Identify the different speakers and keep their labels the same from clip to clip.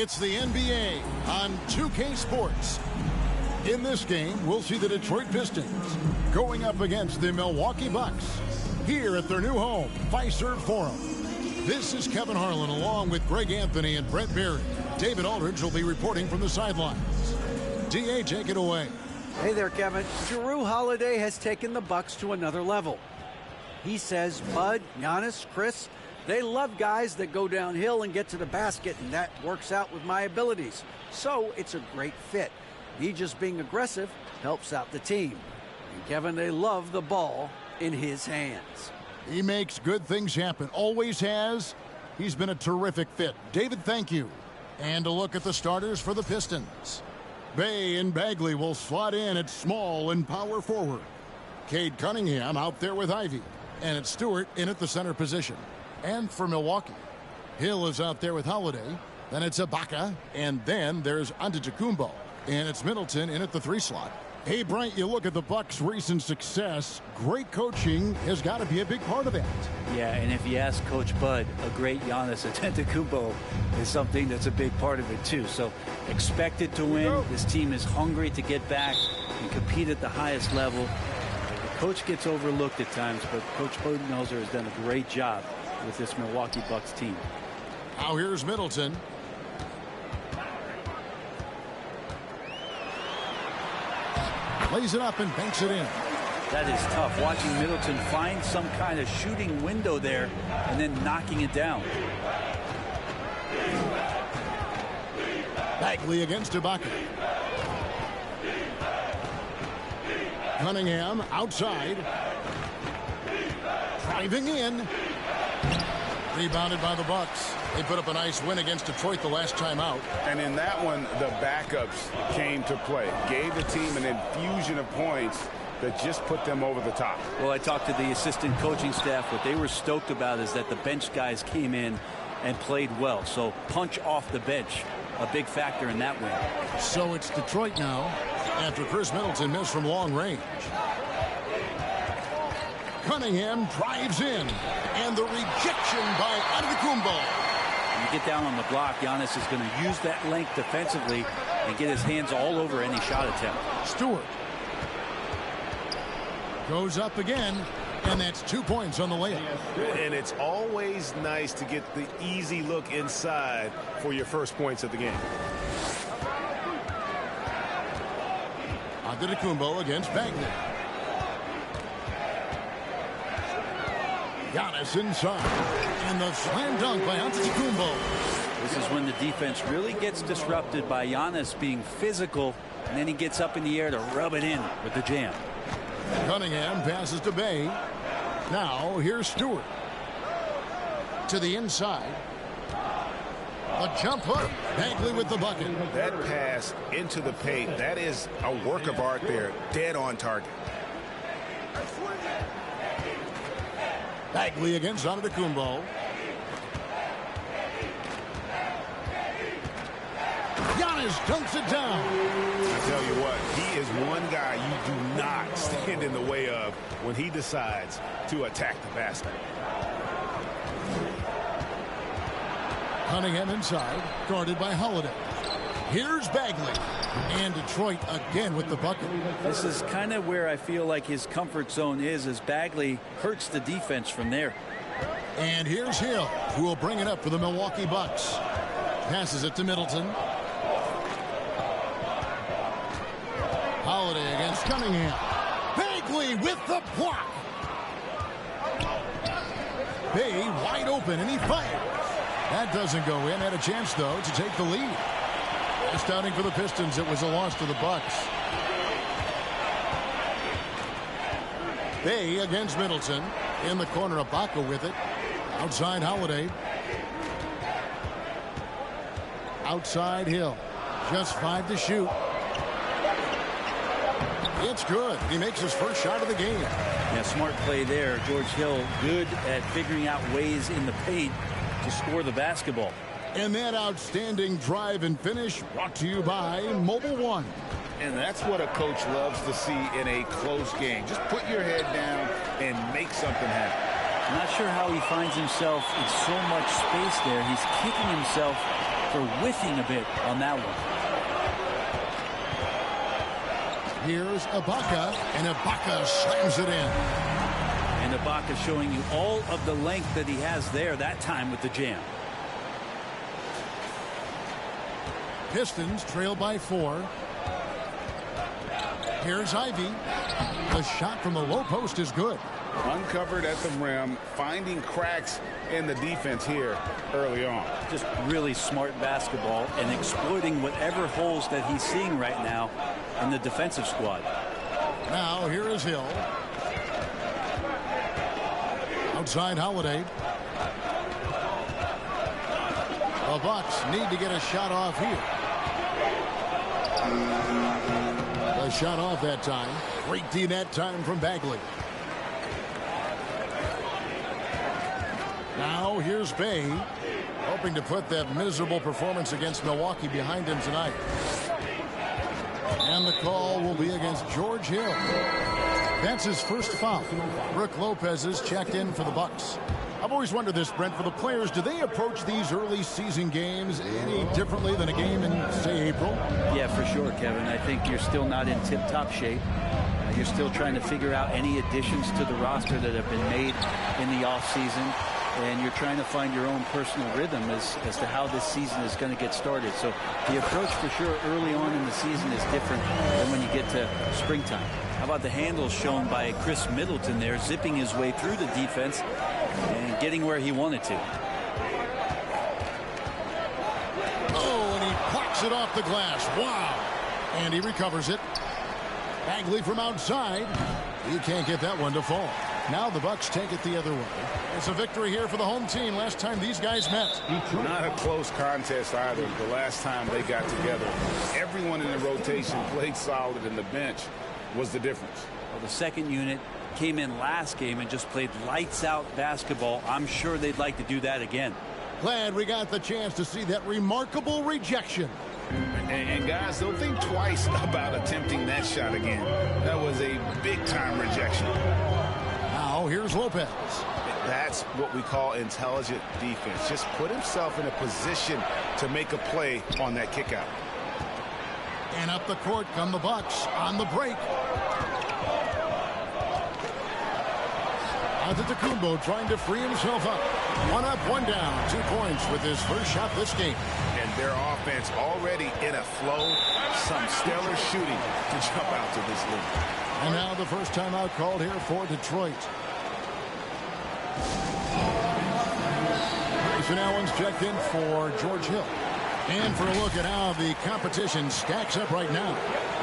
Speaker 1: It's the NBA on 2K Sports. In this game, we'll see the Detroit Pistons going up against the Milwaukee Bucks here at their new home, Fiserv Forum. This is Kevin Harlan along with Greg Anthony and Brett Berry. David Aldridge will be reporting from the sidelines. DA, take it away.
Speaker 2: Hey there, Kevin. Jrue Holiday has taken the Bucks to another level. He says Bud, Giannis, Chris, they love guys that go downhill and get to the basket, and that works out with my abilities. So it's a great fit. Me just being aggressive helps out the team. And Kevin, they love the ball in his hands.
Speaker 1: He makes good things happen. Always has. He's been a terrific fit. David, thank you. And a look at the starters for the Pistons. Bay and Bagley will slot in at small and power forward. Cade Cunningham out there with Ivy. And it's Stewart in at the center position. And for Milwaukee, Hill is out there with Holiday. Then it's Ibaka. And then there's Antetokounmpo. And it's Middleton in at the 3 slot. Hey, Bryant, you look at the Bucks' recent success. Great coaching has got to be a big part of that.
Speaker 3: Yeah, and if you ask Coach Bud, a great Giannis Antetokounmpo is something that's a big part of it, too. So expected to win. This team is hungry to get back and compete at the highest level. The coach gets overlooked at times, but Coach Budenholzer has done a great job with this Milwaukee Bucks team.
Speaker 1: Now here's Middleton. Lays it up and banks it in.
Speaker 3: That is tough. Watching Middleton find some kind of shooting window there and then knocking it down.
Speaker 1: Bagley against Ibaka. Cunningham outside. Driving in. Rebounded by the Bucks. They put up a nice win against Detroit the last time out.
Speaker 4: And in that one, the backups came to play. Gave the team an infusion of points that just put them over the top.
Speaker 3: Well, I talked to the assistant coaching staff. What they were stoked about is that the bench guys came in and played well. So punch off the bench, a big factor in that win.
Speaker 1: So it's Detroit now after Chris Middleton missed from long range. Cunningham drives in, and the rejection by Antetokounmpo.
Speaker 3: When you get down on the block, Giannis is going to use that length defensively and get his hands all over any shot attempt.
Speaker 1: Stewart goes up again, and that's 2 points on the layup.
Speaker 5: And it's always nice to get the easy look inside for your first points of the game.
Speaker 1: Antetokounmpo against Bagley. Giannis inside, and the slam dunk by Antetokounmpo.
Speaker 3: This is when the defense really gets disrupted by Giannis being physical, and then he gets up in the air to rub it in with the jam.
Speaker 1: Cunningham passes to Bay. Now here's Stewart. To the inside. A jump hook. Bagley with the bucket.
Speaker 4: That pass into the paint, that is a work of art there. Dead on target.
Speaker 1: Bagley against Antetokounmpo. Giannis dunks it down.
Speaker 4: I tell you what, he is one guy you do not stand in the way of when he decides to attack the basket.
Speaker 1: Cunningham inside, guarded by Holiday. Here's Bagley. And Detroit again with the bucket.
Speaker 3: This is kind of where I feel like his comfort zone is, as Bagley hurts the defense from there.
Speaker 1: And here's Hill, who will bring it up for the Milwaukee Bucks. Passes it to Middleton. Holiday against Cunningham. Bagley with the block. Bay wide open, and he fires. That doesn't go in. Had a chance, though, to take the lead. Last outing for the Pistons, it was a loss to the Bucks. Bay against Middleton. In the corner, Ibaka with it. Outside Holiday. Outside Hill. Just 5 to shoot. It's good. He makes his first shot of the game.
Speaker 3: Yeah, smart play there. George Hill good at figuring out ways in the paint to score the basketball.
Speaker 1: And that outstanding drive and finish brought to you by Mobile One.
Speaker 4: And that's what a coach loves to see in a close game. Just put your head down and make something happen.
Speaker 3: I'm not sure how he finds himself in so much space there. He's kicking himself for whiffing a bit on that one.
Speaker 1: Here's Ibaka, and Ibaka slams it in.
Speaker 3: And Ibaka showing you all of the length that he has there that time with the jam.
Speaker 1: Pistons trail by 4. Here's Ivy. The shot from the low post is good.
Speaker 4: Uncovered at the rim, finding cracks in the defense here early on.
Speaker 3: Just really smart basketball and exploiting whatever holes that he's seeing right now in the defensive squad.
Speaker 1: Now here is Hill. Outside Holiday. The Bucks need to get a shot off here. A shot off that time. Great D that time from Bagley. Now here's Bay, hoping to put that miserable performance against Milwaukee behind him tonight. And the call will be against George Hill. That's his first foul. Brook Lopez is checked in for the Bucks. I've always wondered this, Brent, for the players, do they approach these early season games any differently than a game in, say, April?
Speaker 3: Yeah, for sure, Kevin. I think you're still not in tip-top shape. You're still trying to figure out any additions to the roster that have been made in the offseason. And you're trying to find your own personal rhythm as to how this season is going to get started. So the approach for sure early on in the season is different than when you get to springtime. How about the handles shown by Chris Middleton there, zipping his way through the defense and getting where he wanted to.
Speaker 1: Oh, and he plucks it off the glass. Wow. And he recovers it. Bagley from outside. He can't get that one to fall. Now the Bucks take it the other way. It's a victory here for the home team. Last time these guys met.
Speaker 4: Not a close contest either the last time they got together. Everyone in the rotation played solid, and the bench was the difference.
Speaker 3: Well, the second unit came in last game and just played lights out basketball. I'm sure they'd like to do that again.
Speaker 1: Glad we got the chance to see that remarkable rejection.
Speaker 4: And guys, don't think twice about attempting that shot again. That was a big-time rejection.
Speaker 1: Now here's Lopez.
Speaker 4: That's what we call intelligent defense. Just put himself in a position to make a play on that kick out.
Speaker 1: And up the court come the Bucks on the break. Antetokounmpo trying to free himself up. One up, one down. 2 points with his first shot this game.
Speaker 4: And their offense already in a flow. Some stellar shooting to jump out to this lead.
Speaker 1: And now the first timeout called here for Detroit. Grayson Allen's checked in for George Hill. And for a look at how the competition stacks up right now.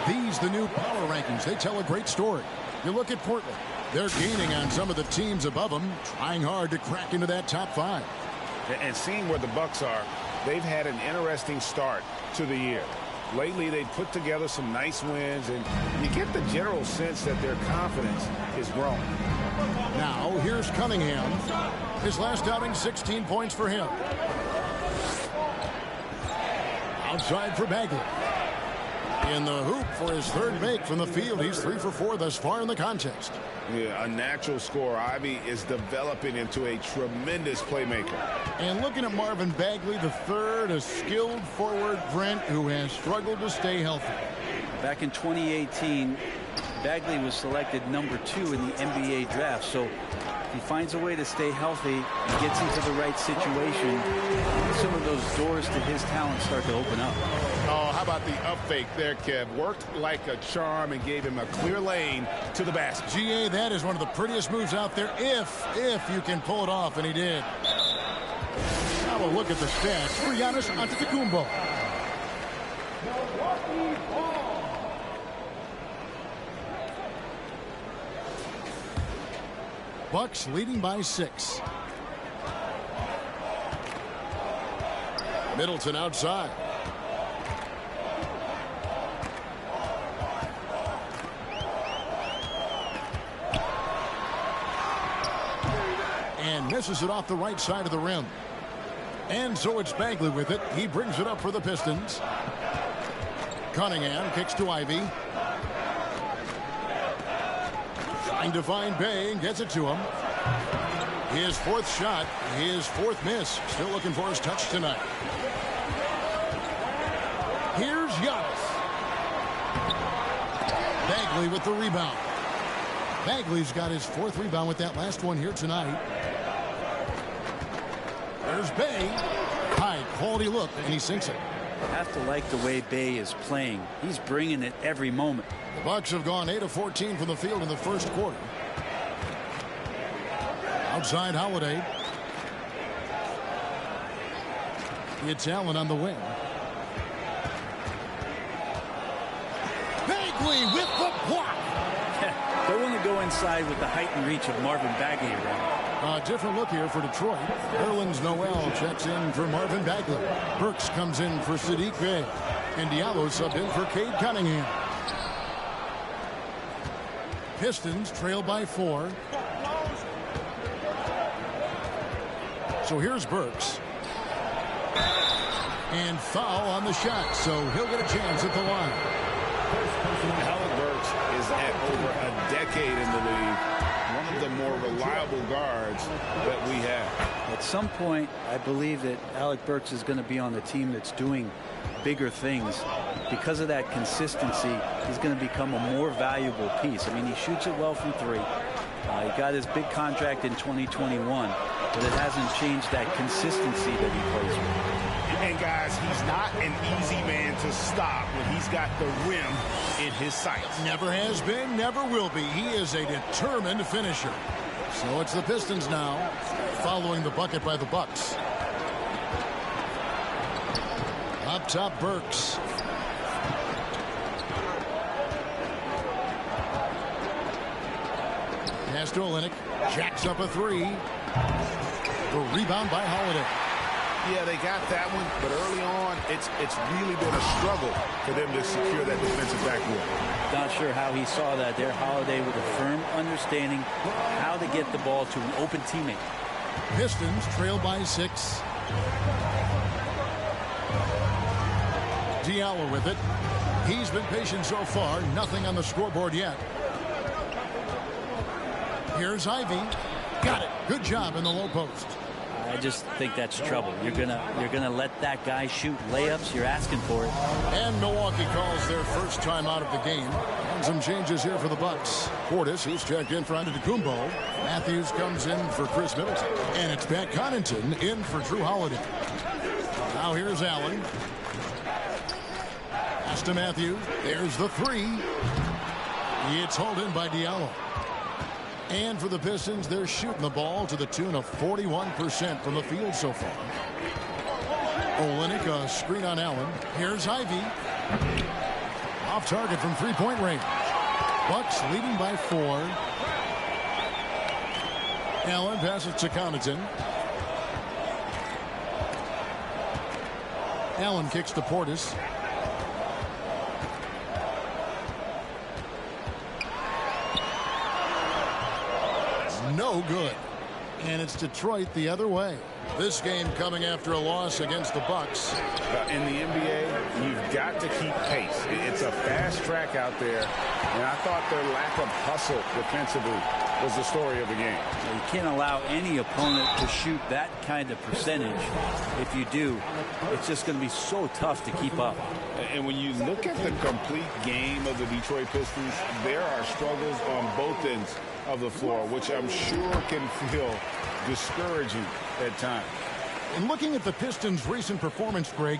Speaker 1: These, the new power rankings, they tell a great story. You look at Portland. They're gaining on some of the teams above them, trying hard to crack into that top 5.
Speaker 4: And seeing where the Bucks are, they've had an interesting start to the year. Lately, they've put together some nice wins, and you get the general sense that their confidence is growing.
Speaker 1: Now, here's Cunningham. His last outing, 16 points for him. Outside for Bagley. In the hoop for his third make from the field. He's 3 for 4 thus far in the contest.
Speaker 4: Yeah, a natural scorer. Ivy is developing into a tremendous playmaker.
Speaker 1: And looking at Marvin Bagley, the third, a skilled forward, Brent, who has struggled to stay healthy.
Speaker 3: Back in 2018, Bagley was selected number 2 in the NBA draft. So if he finds a way to stay healthy and gets into the right situation, some of those doors to his talent start to open up.
Speaker 4: Oh, how about the up fake there, Kev? Worked like a charm and gave him a clear lane to the basket.
Speaker 1: GA, that is one of the prettiest moves out there, if you can pull it off, and he did. Now we'll look at the stats for Giannis Antetokounmpo. Bucks leading by 6. Middleton outside. And misses it off the right side of the rim. And so it's Bagley with it. He brings it up for the Pistons. Cunningham kicks to Ivy. Trying to find Bay and gets it to him. His 4th shot, his 4th miss. Still looking for his touch tonight. Giannis. Bagley with the rebound. Bagley's got his 4th rebound with that last one here tonight. There's Bay. High quality look, and he sinks it.
Speaker 3: You have to like the way Bay is playing. He's bringing it every moment.
Speaker 1: The Bucks have gone 8 of 14 from the field in the first quarter. Outside Holiday. It's Allen on the wing. Bagley with the block.
Speaker 3: Don't want to go inside with the height and reach of Marvin Bagley around.
Speaker 1: A different look here for Detroit. Nerlens Noel checks in for Marvin Bagley. Burks comes in for Sadiq Bey. And Diallo subbed in for Cade Cunningham. Pistons trail by 4. So here's Burks. And foul on the shot, so he'll get a chance at the line.
Speaker 5: Alec Burks is at over a decade in the league. One of the more reliable guards that we have.
Speaker 3: At some point, I believe that Alec Burks is going to be on the team that's doing bigger things. Because of that consistency, he's going to become a more valuable piece. I mean, he shoots it well from 3. He got his big contract in 2021, but it hasn't changed that consistency that he plays with.
Speaker 5: And guys, he's not an easy man to stop when he's got the rim in his sights.
Speaker 1: Never has been, never will be. He is a determined finisher. So it's the Pistons now, following the bucket by the Bucks. Up top, Burks. Pass to Olynyk. Jacks up a 3. The rebound by Holiday.
Speaker 5: Yeah, they got that one, but early on, it's really been a struggle for them to secure that defensive backboard.
Speaker 3: Not sure how he saw that there. Holiday with a firm understanding how to get the ball to an open teammate.
Speaker 1: Pistons trail by 6. Diallo with it. He's been patient so far. Nothing on the scoreboard yet. Here's Ivy. Got it. Good job in the low post.
Speaker 3: I just think that's trouble. You're gonna let that guy shoot layups. You're asking for it.
Speaker 1: And Milwaukee calls their first time out of the game. And some changes here for the Bucks. Portis, who's checked in for Antetokounmpo. Matthews comes in for Chris Middleton. And it's Pat Connaughton in for Drew Holiday. Now here's Allen. Pass to Matthews. There's the 3. It's hauled in by Diallo. And for the Pistons, they're shooting the ball to the tune of 41% from the field so far. Olynyk, a screen on Allen. Here's Ivy. Off target from 3-point range. Bucks leading by 4. Allen passes to Connaughton. Allen kicks to Portis. No good. And it's Detroit the other way. This game coming after a loss against the Bucks.
Speaker 5: In the NBA, you've got to keep pace. It's a fast track out there. And I thought their lack of hustle defensively was the story of the game.
Speaker 3: You can't allow any opponent to shoot that kind of percentage. If you do, it's just going to be so tough to keep up.
Speaker 5: And when you look at the complete game of the Detroit Pistons, there are struggles on both ends of the floor, which I'm sure can feel discouraging at times.
Speaker 1: And looking at the Pistons' recent performance, Greg,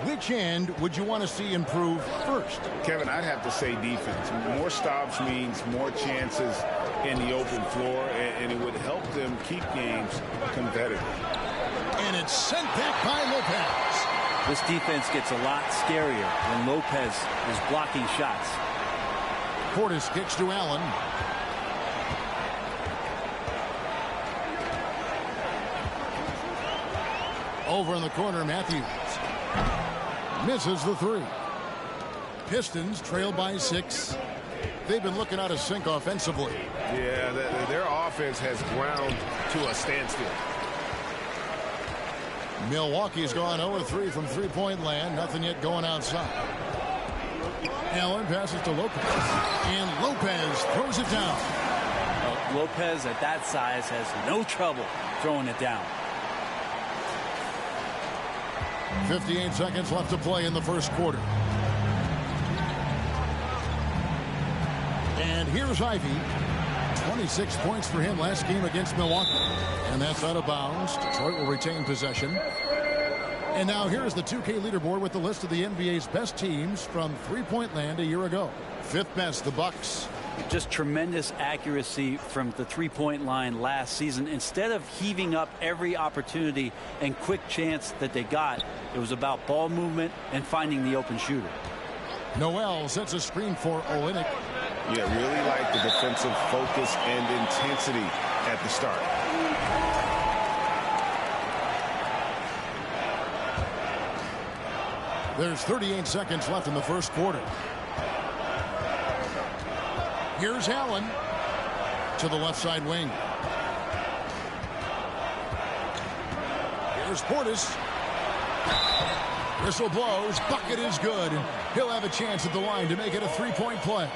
Speaker 1: which end would you want to see improve first?
Speaker 5: Kevin, I'd have to say defense. More stops means more chances in the open floor, and it would help them keep games competitive.
Speaker 1: And it's sent back by Lopez.
Speaker 3: This defense gets a lot scarier when Lopez is blocking shots.
Speaker 1: Portis kicks to Allen. Over in the corner, Matthews. Misses the 3. Pistons trail by 6. They've been looking out of sync offensively.
Speaker 5: Yeah, their offense has ground to a standstill.
Speaker 1: Milwaukee's gone 0-3 from three-point land. Nothing yet going outside. Allen passes to Lopez. And Lopez throws it down.
Speaker 3: Lopez at that size has no trouble throwing it down.
Speaker 1: 58 seconds left to play in the first quarter. And here's Ivy. 26 points for him last game against Milwaukee. And that's out of bounds. Detroit will retain possession. And now here's the 2K leaderboard with the list of the NBA's best teams from three-point land a year ago. Fifth best, the Bucks.
Speaker 3: Just tremendous accuracy from the three-point line last season. Instead of heaving up every opportunity and quick chance that they got, it was about ball movement and finding the open shooter.
Speaker 1: Noel sets a screen for Olynyk.
Speaker 5: Yeah, really like the defensive focus and intensity at the start.
Speaker 1: There's 38 seconds left in the first quarter. Here's Allen to the left side wing. Here's Portis. Whistle blows. Bucket is good. He'll have a chance at the line to make it a three-point play.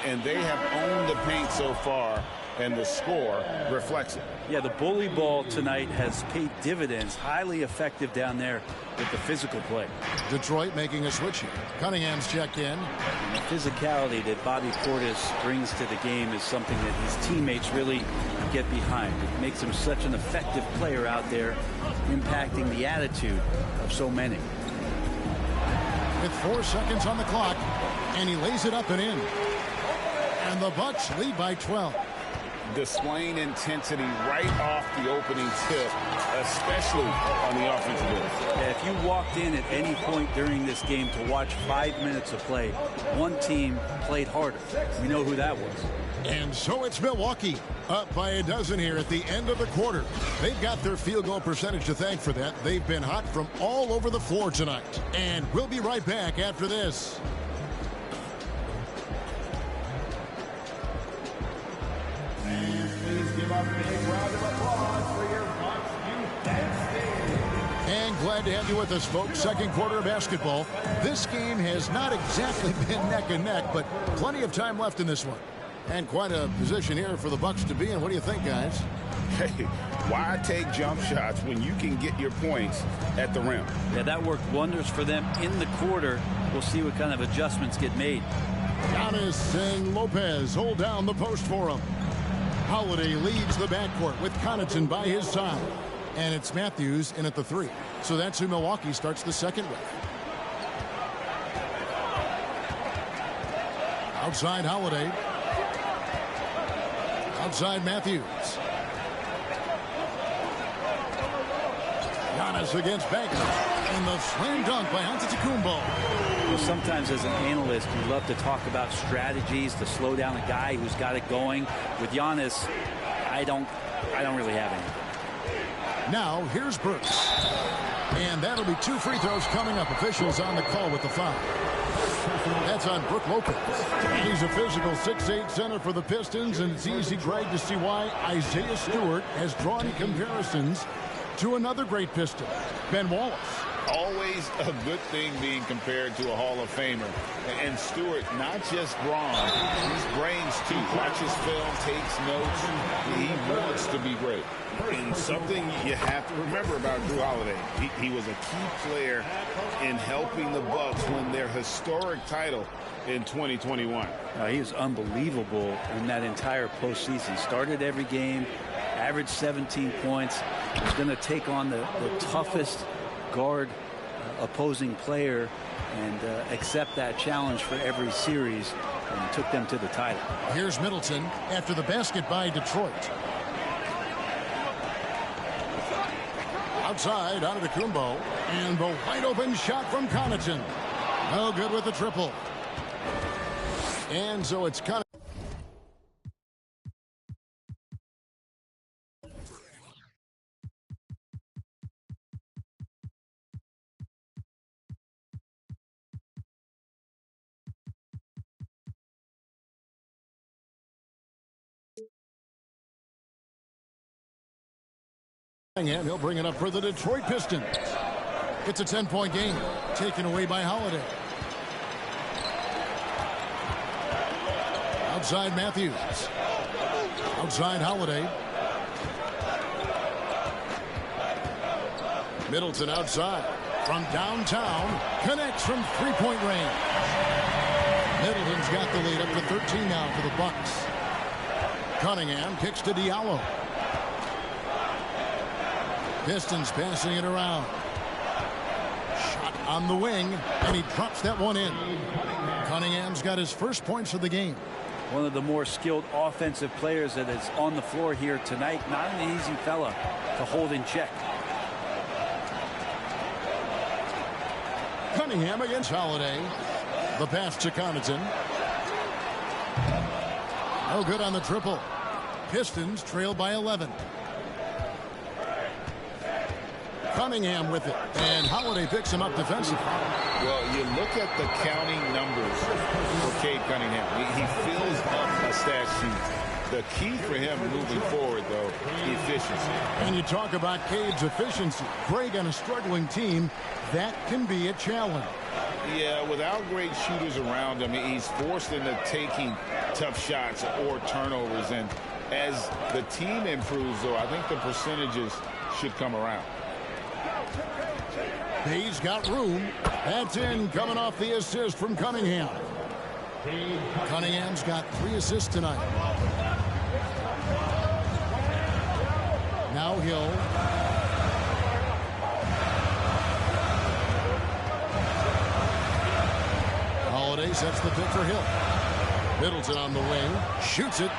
Speaker 5: And they have owned the paint so far, and the score reflects it.
Speaker 3: Yeah, the bully ball tonight has paid dividends. Highly effective down there with the physical play.
Speaker 1: Detroit making a switch here. Cunningham's checked in.
Speaker 3: And the physicality that Bobby Portis brings to the game is something that his teammates really get behind. It makes him such an effective player out there, impacting the attitude of so many.
Speaker 1: With 4 seconds on the clock, and he lays it up and in. And the Bucks lead by 12.
Speaker 5: Displaying intensity right off the opening tip, especially on the offensive end.
Speaker 3: Yeah, if you walked in at any point during this game to watch 5 minutes of play, one team played harder. We know who that was.
Speaker 1: And so it's Milwaukee, up by a dozen here at the end of the quarter. They've got their field goal percentage to thank for that. They've been hot from all over the floor tonight. And we'll be right back after this.
Speaker 6: Please give a big round of applause for your Bucks Youth Dance.
Speaker 1: And glad to have you with us, folks. Second quarter of basketball. This game has not exactly been neck and neck, but plenty of time left in this one. And quite a position here for the Bucks to be in. What do you think, guys?
Speaker 5: Hey, why take jump shots when you can get your points at the rim?
Speaker 3: Yeah, that worked wonders for them in the quarter. We'll see what kind of adjustments get made.
Speaker 1: Giannis and Lopez hold down the post for him. Holiday leads the backcourt with Connaughton by his side. And it's Matthews in at the 3. So that's who Milwaukee starts the second with. Outside Holiday. Outside Matthews. Giannis against Baker. And the slam dunk by Antetokounmpo.
Speaker 3: Well, sometimes as an analyst, you love to talk about strategies to slow down a guy who's got it going. With Giannis, I don't really have any.
Speaker 1: Now, here's Brooks. And that'll be 2 free throws coming up. Officials on the call with the foul. That's on Brook Lopez. And he's a physical 6'8" center for the Pistons, and it's easy, Greg, to see why Isaiah Stewart has drawn comparisons to another great Piston, Ben Wallace.
Speaker 5: Always a good thing being compared to a Hall of Famer. And Stewart, not just brawn, he's brains too. Watches film, takes notes. He wants to be great. And something you have to remember about Drew Holiday, he was a key player in helping the Bucks win their historic title in 2021.
Speaker 3: He was unbelievable in that entire postseason. Started every game, averaged 17 points. Was going to take on the toughest guard opposing player and accept that challenge for every series, and took them to the title.
Speaker 1: Here's Middleton after the basket by Detroit. Outside, Antetokounmpo, and the wide open shot from Connaughton. No good with the triple. And so it's Connaughton. And he'll bring it up for the Detroit Pistons. It's a 10-point game, taken away by Holiday. Outside Matthews. Outside Holiday. Middleton outside. From downtown. Connects from three-point range. Middleton's got the lead up to 13 now for the Bucks. Cunningham kicks to Diallo. Pistons passing it around. Shot on the wing, and he drops that one in. Cunningham's got his first points of the game.
Speaker 3: One of the more skilled offensive players that is on the floor here tonight. Not an easy fella to hold in check.
Speaker 1: Cunningham against Holiday. The pass to Connaughton. No good on the triple. Pistons trail by 11. Cunningham with it, and Holiday picks him up defensively.
Speaker 5: Well, you look at the counting numbers for Cade Cunningham. He fills up a stat sheet. The key for him moving forward, though, efficiency.
Speaker 1: And you talk about Cade's efficiency. Greg, on a struggling team, that can be a challenge.
Speaker 5: Yeah, without great shooters around him, he's forced into taking tough shots or turnovers. And as the team improves, though, I think the percentages should come around.
Speaker 1: He's got room. That's in, coming off the assist from Cunningham. Cunningham's got 3 assists tonight. Now Hill. Holiday sets the pick for Hill. Middleton on the wing. Shoots it.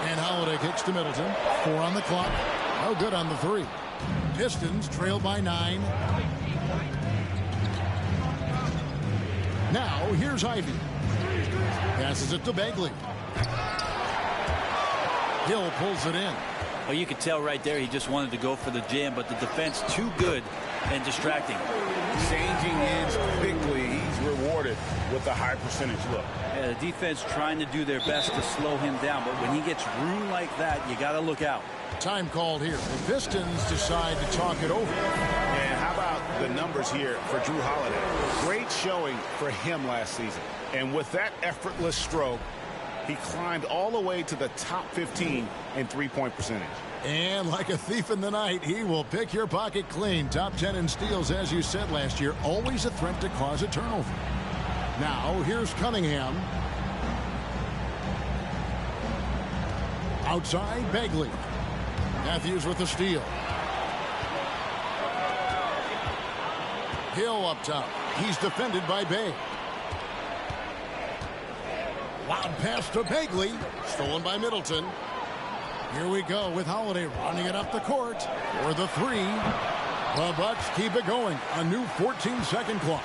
Speaker 1: And Holiday kicks to Middleton. 4 on the clock. No good on the 3. Pistons trail by 9. Now here's Ivy. Passes it to Bagley. Hill pulls it in.
Speaker 3: Well, you could tell right there he just wanted to go for the jam, but the defense too good and distracting.
Speaker 4: Changing ends quickly. He's rewarded with a high percentage look.
Speaker 3: Yeah, the defense trying to do their best to slow him down, but when he gets room like that, you got to look out.
Speaker 1: Time called here. The Pistons decide to talk it over.
Speaker 4: And how about the numbers here for Drew Holiday? Great showing for him last season. And with that effortless stroke, he climbed all the way to the top 15 in three-point percentage.
Speaker 1: And like a thief in the night, he will pick your pocket clean. Top 10 in steals, as you said last year. Always a threat to cause a turnover. Now, here's Cunningham. Outside, Bagley. Matthews with the steal. Hill up top. He's defended by Bay. Loud pass to Bagley. Stolen by Middleton. Here we go with Holiday running it up the court for the 3. The Bucks keep it going. A new 14-second clock.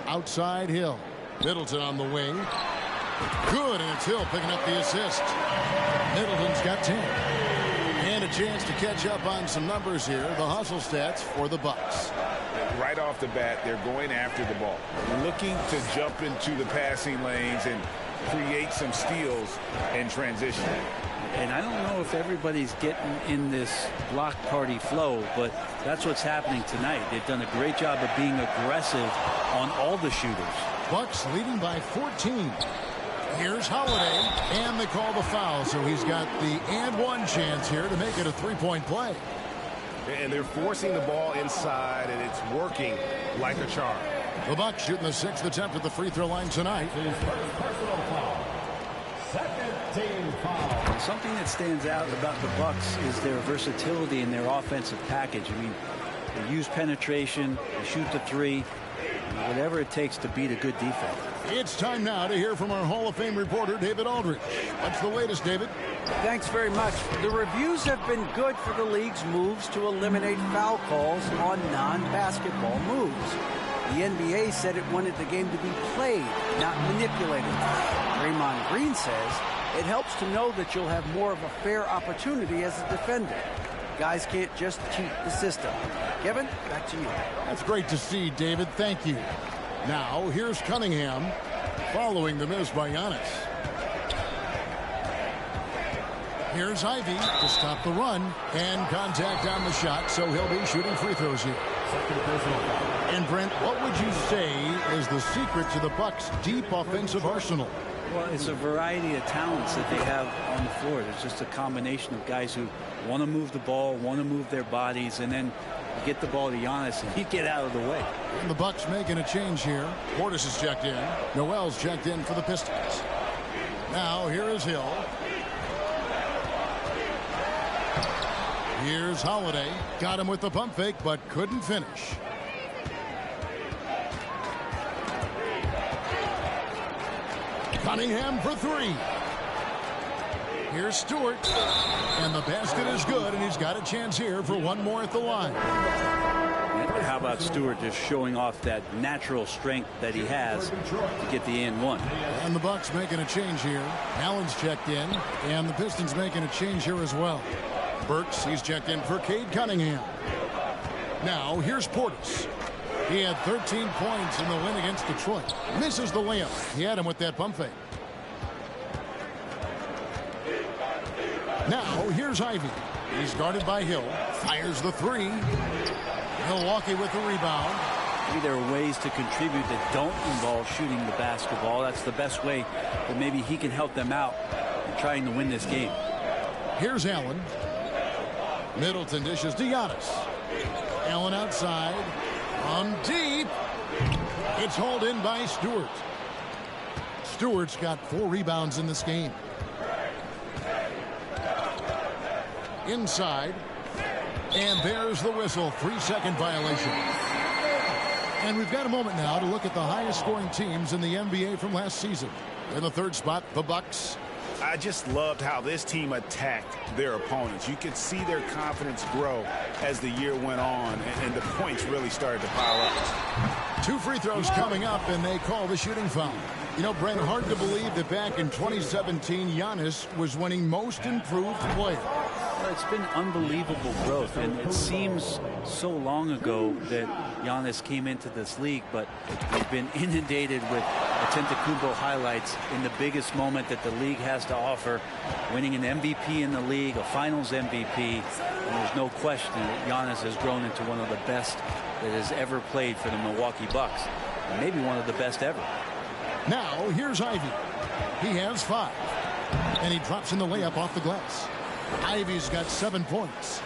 Speaker 1: Outside Hill. Middleton on the wing. Good, and it's Hill picking up the assist. Middleton's got 10. And a chance to catch up on some numbers here. The hustle stats for the Bucks.
Speaker 4: Right off the bat, they're going after the ball, looking to jump into the passing lanes and create some steals in transition.
Speaker 3: And I don't know if everybody's getting in this block party flow, but that's what's happening tonight. They've done a great job of being aggressive on all the shooters.
Speaker 1: Bucks leading by 14. Here's Holiday, and they call the foul, so he's got the and one chance here to make it a three-point play.
Speaker 4: And they're forcing the ball inside, and it's working like a charm.
Speaker 1: The Bucks shooting the 6th attempt at the free throw line tonight.
Speaker 3: Something that stands out about the Bucks is their versatility in their offensive package. I mean, they use penetration, they shoot the 3, whatever it takes to beat a good defense.
Speaker 1: It's time now to hear from our Hall of Fame reporter, David Aldridge. What's the latest, David?
Speaker 2: Thanks very much. The reviews have been good for the league's moves to eliminate foul calls on non-basketball moves. The NBA said it wanted the game to be played, not manipulated. Draymond Green says it helps to know that you'll have more of a fair opportunity as a defender. Guys can't just cheat the system. Kevin, back to you.
Speaker 1: That's great to see, David. Thank you. Now, here's Cunningham following the miss by Giannis. Here's Ivy to stop the run and contact on the shot, so he'll be shooting free throws here. And Brent, what would you say is the secret to the Bucks' deep offensive arsenal?
Speaker 3: Well, it's a variety of talents that they have on the floor. There's just a combination of guys who want to move the ball, want to move their bodies, and then get the ball to Giannis and he'd get out of the way.
Speaker 1: And the Bucks making a change here. Portis is checked in. Noel's checked in for the Pistons. Now here is Hill. Here's Holiday. Got him with the pump fake, but couldn't finish. Cunningham for three. Here's Stewart. And the basket is good, and he's got a chance here for one more at the line.
Speaker 3: How about Stewart just showing off that natural strength that he has to get the and one.
Speaker 1: And the Bucks making a change here. Allen's checked in, and the Pistons making a change here as well. Burks, he's checked in for Cade Cunningham. Now here's Portis. He had 13 points in the win against Detroit. Misses the layup. He had him with that pump fake. Now here's Ivy. He's guarded by Hill. Fires the three. Milwaukee with the rebound.
Speaker 3: Maybe there are ways to contribute that don't involve shooting the basketball. That's the best way that maybe he can help them out in trying to win this game.
Speaker 1: Here's Allen. Middleton dishes to Giannis. Allen outside. On deep. It's hauled in by Stewart. Stewart's got 4 rebounds in this game. Inside. And there's the whistle. 3-second violation. And we've got a moment now to look at the highest scoring teams in the NBA from last season. In the third spot, the Bucks.
Speaker 4: I just loved how this team attacked their opponents. You could see their confidence grow as the year went on, and the points really started to pile up.
Speaker 1: 2 free throws coming up, and they call the shooting foul. You know, Brent, hard to believe that back in 2017, Giannis was winning most improved player.
Speaker 3: Well, it's been unbelievable growth, and it seems so long ago that Giannis came into this league, but we've been inundated with Antetokounmpo highlights in the biggest moment that the league has to offer, winning an MVP in the league, a finals MVP, and there's no question that Giannis has grown into one of the best that has ever played for the Milwaukee Bucks, and maybe one of the best ever.
Speaker 1: Now here's Ivy. He has 5, and he drops in the layup off the glass. Ivy's got 7 points.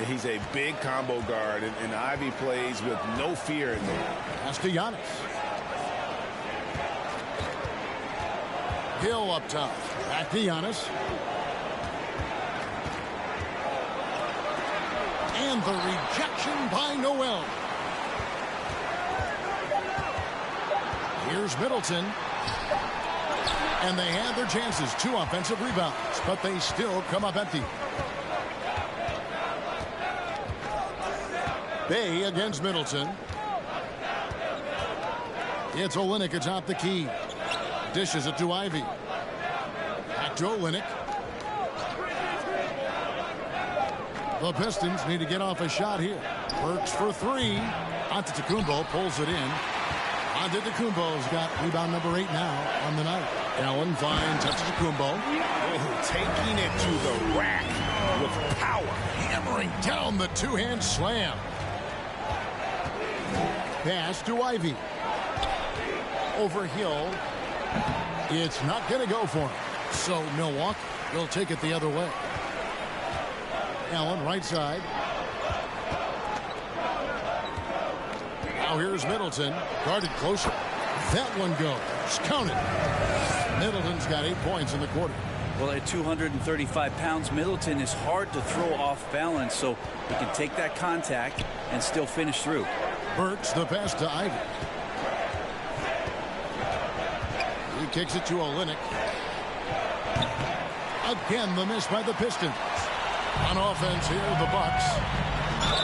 Speaker 4: He's a big combo guard, and Ivy plays with no fear in there.
Speaker 1: Pass to Giannis. Hill up top. Back to Giannis. And the rejection by Noel. Here's Middleton. And they had their chances. 2 offensive rebounds, but they still come up empty. Bay against Middleton. It's Olynyk atop the key. Dishes it to Ivy. Back to Olynyk. The Pistons need to get off a shot here. Works for 3. Antetokounmpo pulls it in. Antetokounmpo's got rebound number 8 now on the night. Allen finds Antetokounmpo.
Speaker 4: Taking it to the rack with power.
Speaker 1: Hammering down the 2-hand slam. Pass to Ivy. Over Hill. It's not going to go for him. So Milwaukee will take it the other way. Allen right side. Now here's Middleton. Guarded closer. That one goes. Count it. Middleton's got 8 points in the quarter.
Speaker 3: Well, at 235 pounds, Middleton is hard to throw off balance, so he can take that contact and still finish through.
Speaker 1: Burks the pass to Ivy. He kicks it to Olynyk. Again, the miss by the Pistons. On offense here, the Bucks.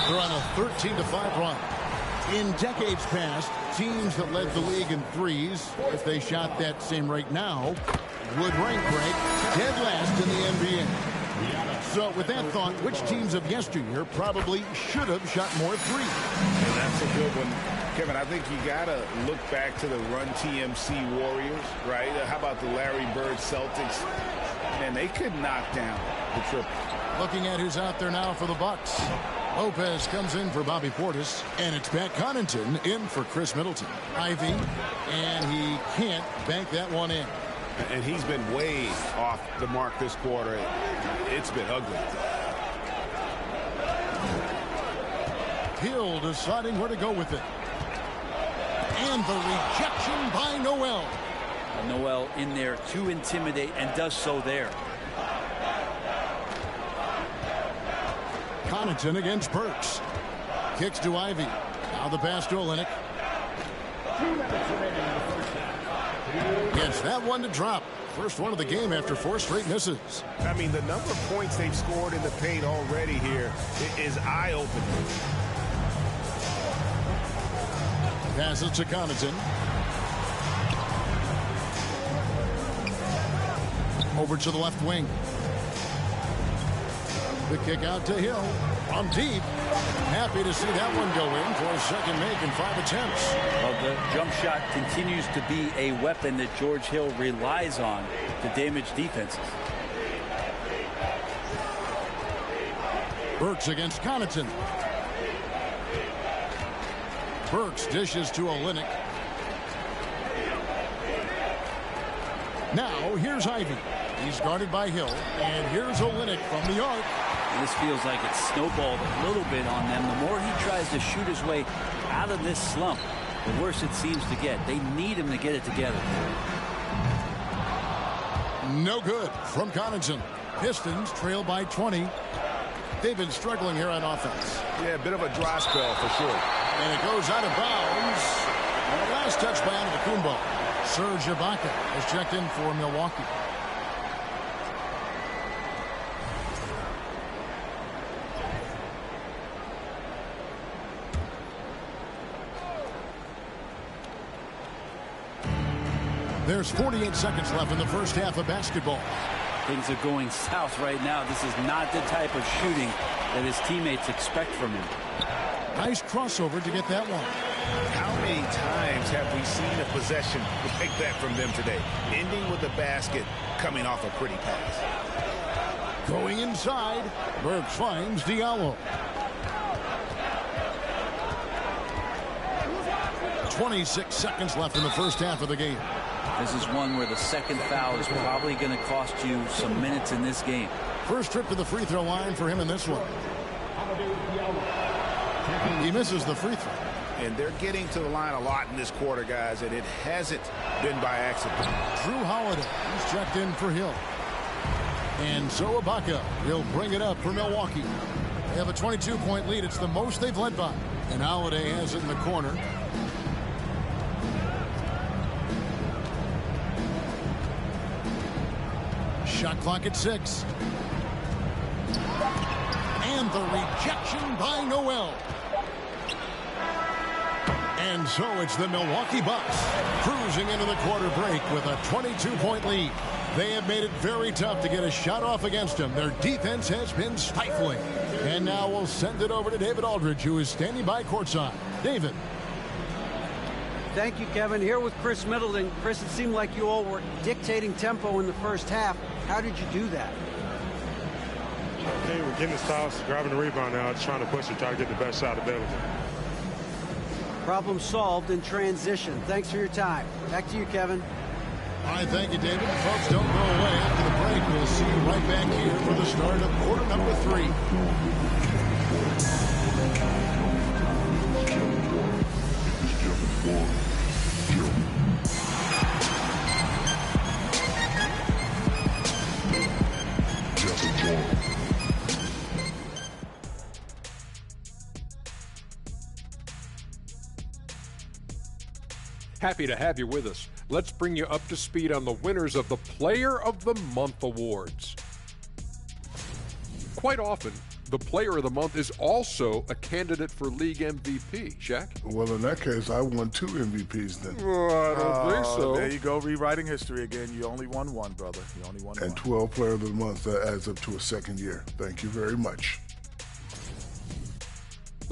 Speaker 1: They're on a 13-5 run. In decades past, teams that led the league in threes, if they shot that same rate now, would rank dead last in the NBA. So with that thought, which teams of yesteryear probably should have shot more threes?
Speaker 4: Well, that's a good one. Kevin, I think you got to look back to the Run TMC Warriors, right? How about the Larry Bird Celtics? And they could knock down the triple.
Speaker 1: Looking at who's out there now for the Bucks. Lopez comes in for Bobby Portis, and it's Pat Connaughton in for Chris Middleton. Ivy, and he can't bank that one in.
Speaker 4: And he's been way off the mark this quarter. It's been ugly.
Speaker 1: Hill deciding where to go with it. And the rejection by Noel.
Speaker 3: Noel in there to intimidate and does so there.
Speaker 1: Connaughton against Burks. Kicks to Ivy. Now the pass to Olynyk. Gets that one to drop. First one of the game after 4 straight misses.
Speaker 4: I mean, the number of points they've scored in the paint already here is eye-opening.
Speaker 1: Passes to Connaughton. Over to the left wing. The kick out to Hill. From deep. Happy to see that one go in for a second make in 5 attempts.
Speaker 3: Well, the jump shot continues to be a weapon that George Hill relies on to damage defenses.
Speaker 1: Burks against Connaughton. Burks dishes to Olynyk. Now here's Ivy. He's guarded by Hill. And here's Olynyk from the arc.
Speaker 3: And this feels like it's snowballed a little bit on them. The more he tries to shoot his way out of this slump, the worse it seems to get. They need him to get it together.
Speaker 1: No good from Connaughton. Pistons trail by 20. They've been struggling here on offense.
Speaker 4: Yeah, a bit of a dry spell for sure.
Speaker 1: And it goes out of bounds. And the last touch by Antetokounmpo. Serge Ibaka has checked in for Milwaukee. There's 48 seconds left in the first half of basketball.
Speaker 3: Things are going south right now. This is not the type of shooting that his teammates expect from him.
Speaker 1: Nice crossover to get that one.
Speaker 4: How many times have we seen a possession like that from them today? Ending with a basket, coming off a pretty pass.
Speaker 1: Going inside, Burks finds Diallo. 26 seconds left in the first half of the game.
Speaker 3: This is one where the second foul is probably going to cost you some minutes in this game.
Speaker 1: First trip to the free throw line for him in this one. He misses the free throw.
Speaker 4: And they're getting to the line a lot in this quarter, guys, and it hasn't been by accident.
Speaker 1: Drew Holiday, he's checked in for Hill. And so Ibaka will bring it up for Milwaukee. They have a 22-point lead. It's the most they've led by. And Holiday has it in the corner. Shot clock at 6. And the rejection by Noel. And so it's the Milwaukee Bucks cruising into the quarter break with a 22-point lead. They have made it very tough to get a shot off against them. Their defense has been stifling. And now we'll send it over to David Aldridge, who is standing by courtside. David.
Speaker 2: Thank you, Kevin. Here with Chris Middleton. Chris, it seemed like you all were dictating tempo in the first half. How did you do that?
Speaker 7: Okay, we're getting the stops, grabbing the rebound now, just trying to push it, try to get the best shot available.
Speaker 2: Problem solved in transition. Thanks for your time. Back to you, Kevin.
Speaker 1: All right, thank you, David. Folks, don't go away. After the break, we'll see you right back here for the start of quarter number 3.
Speaker 8: Happy to have you with us. Let's bring you up to speed on the winners of the Player of the Month awards. Quite often, the Player of the Month is also a candidate for league MVP. Shaq?
Speaker 9: Well, in that case, I won 2 MVPs then.
Speaker 8: I don't think so.
Speaker 10: There you go, rewriting history again. You only won one, brother. You only won one.
Speaker 9: And 12 Player of the Month. That adds up to a second year. Thank you very much.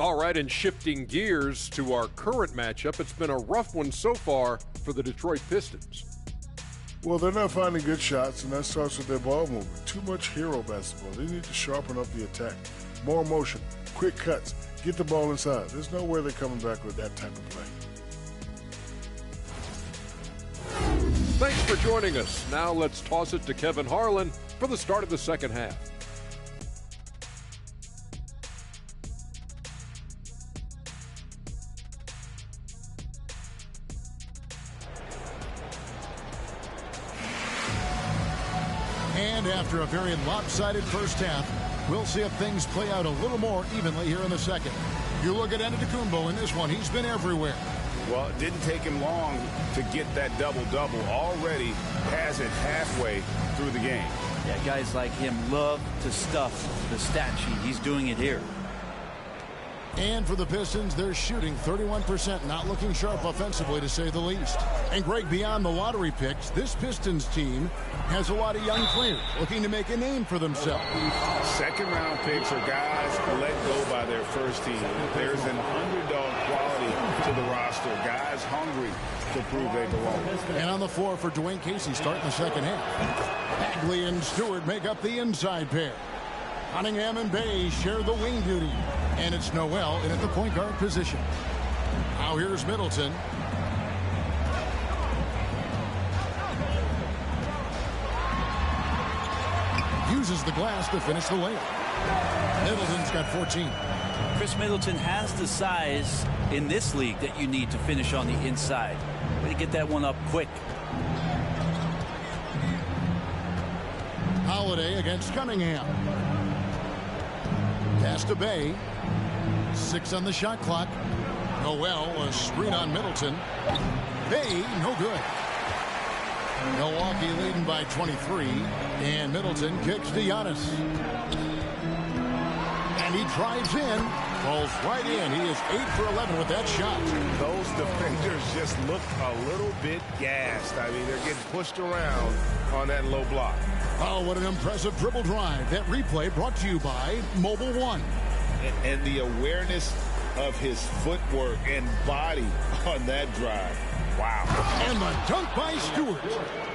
Speaker 8: All right, and shifting gears to our current matchup, it's been a rough one so far for the Detroit Pistons.
Speaker 9: Well, they're not finding good shots, and that starts with their ball movement. Too much hero basketball. They need to sharpen up the attack. More motion, quick cuts, get the ball inside. There's no way they're coming back with that type of play.
Speaker 8: Thanks for joining us. Now let's toss it to Kevin Harlan for the start of the second half.
Speaker 1: And after a very lopsided first half, we'll see if things play out a little more evenly here in the second. You look at Antetokounmpo in this one. He's been everywhere.
Speaker 4: Well, it didn't take him long to get that double-double. Already has it halfway through the game.
Speaker 3: Yeah, guys like him love to stuff the stat sheet. He's doing it here.
Speaker 1: And for the Pistons, they're shooting 31%, not looking sharp offensively, to say the least. And, Greg, beyond the lottery picks, this Pistons team has a lot of young players looking to make a name for themselves.
Speaker 4: Second-round picks are guys let go by their first team. There's an underdog quality to the roster. Guys hungry to prove they belong.
Speaker 1: And on the floor for Dwayne Casey starting the second half. Bagley and Stewart make up the inside pair. Cunningham and Bay share the wing duty. And it's Noel in at the point guard position. Now here's Middleton. Uses the glass to finish the layup. Middleton's got 14.
Speaker 3: Chris Middleton has the size in this league that you need to finish on the inside. Way to get that one up quick.
Speaker 1: Holiday against Cunningham. Pass to Bay. 6 on the shot clock. Noel, a screen on Middleton. Bay, no good. Milwaukee leading by 23. And Middleton kicks to Giannis. And he drives in. Falls right in. He is 8 for 11 with that shot.
Speaker 4: Those defenders just look a little bit gassed. I mean, they're getting pushed around on that low block.
Speaker 1: Oh, what an impressive dribble drive. That replay brought to you by Mobile One.
Speaker 5: And the awareness of his footwork and body on that drive.
Speaker 4: Wow.
Speaker 1: And the dunk by Stewart.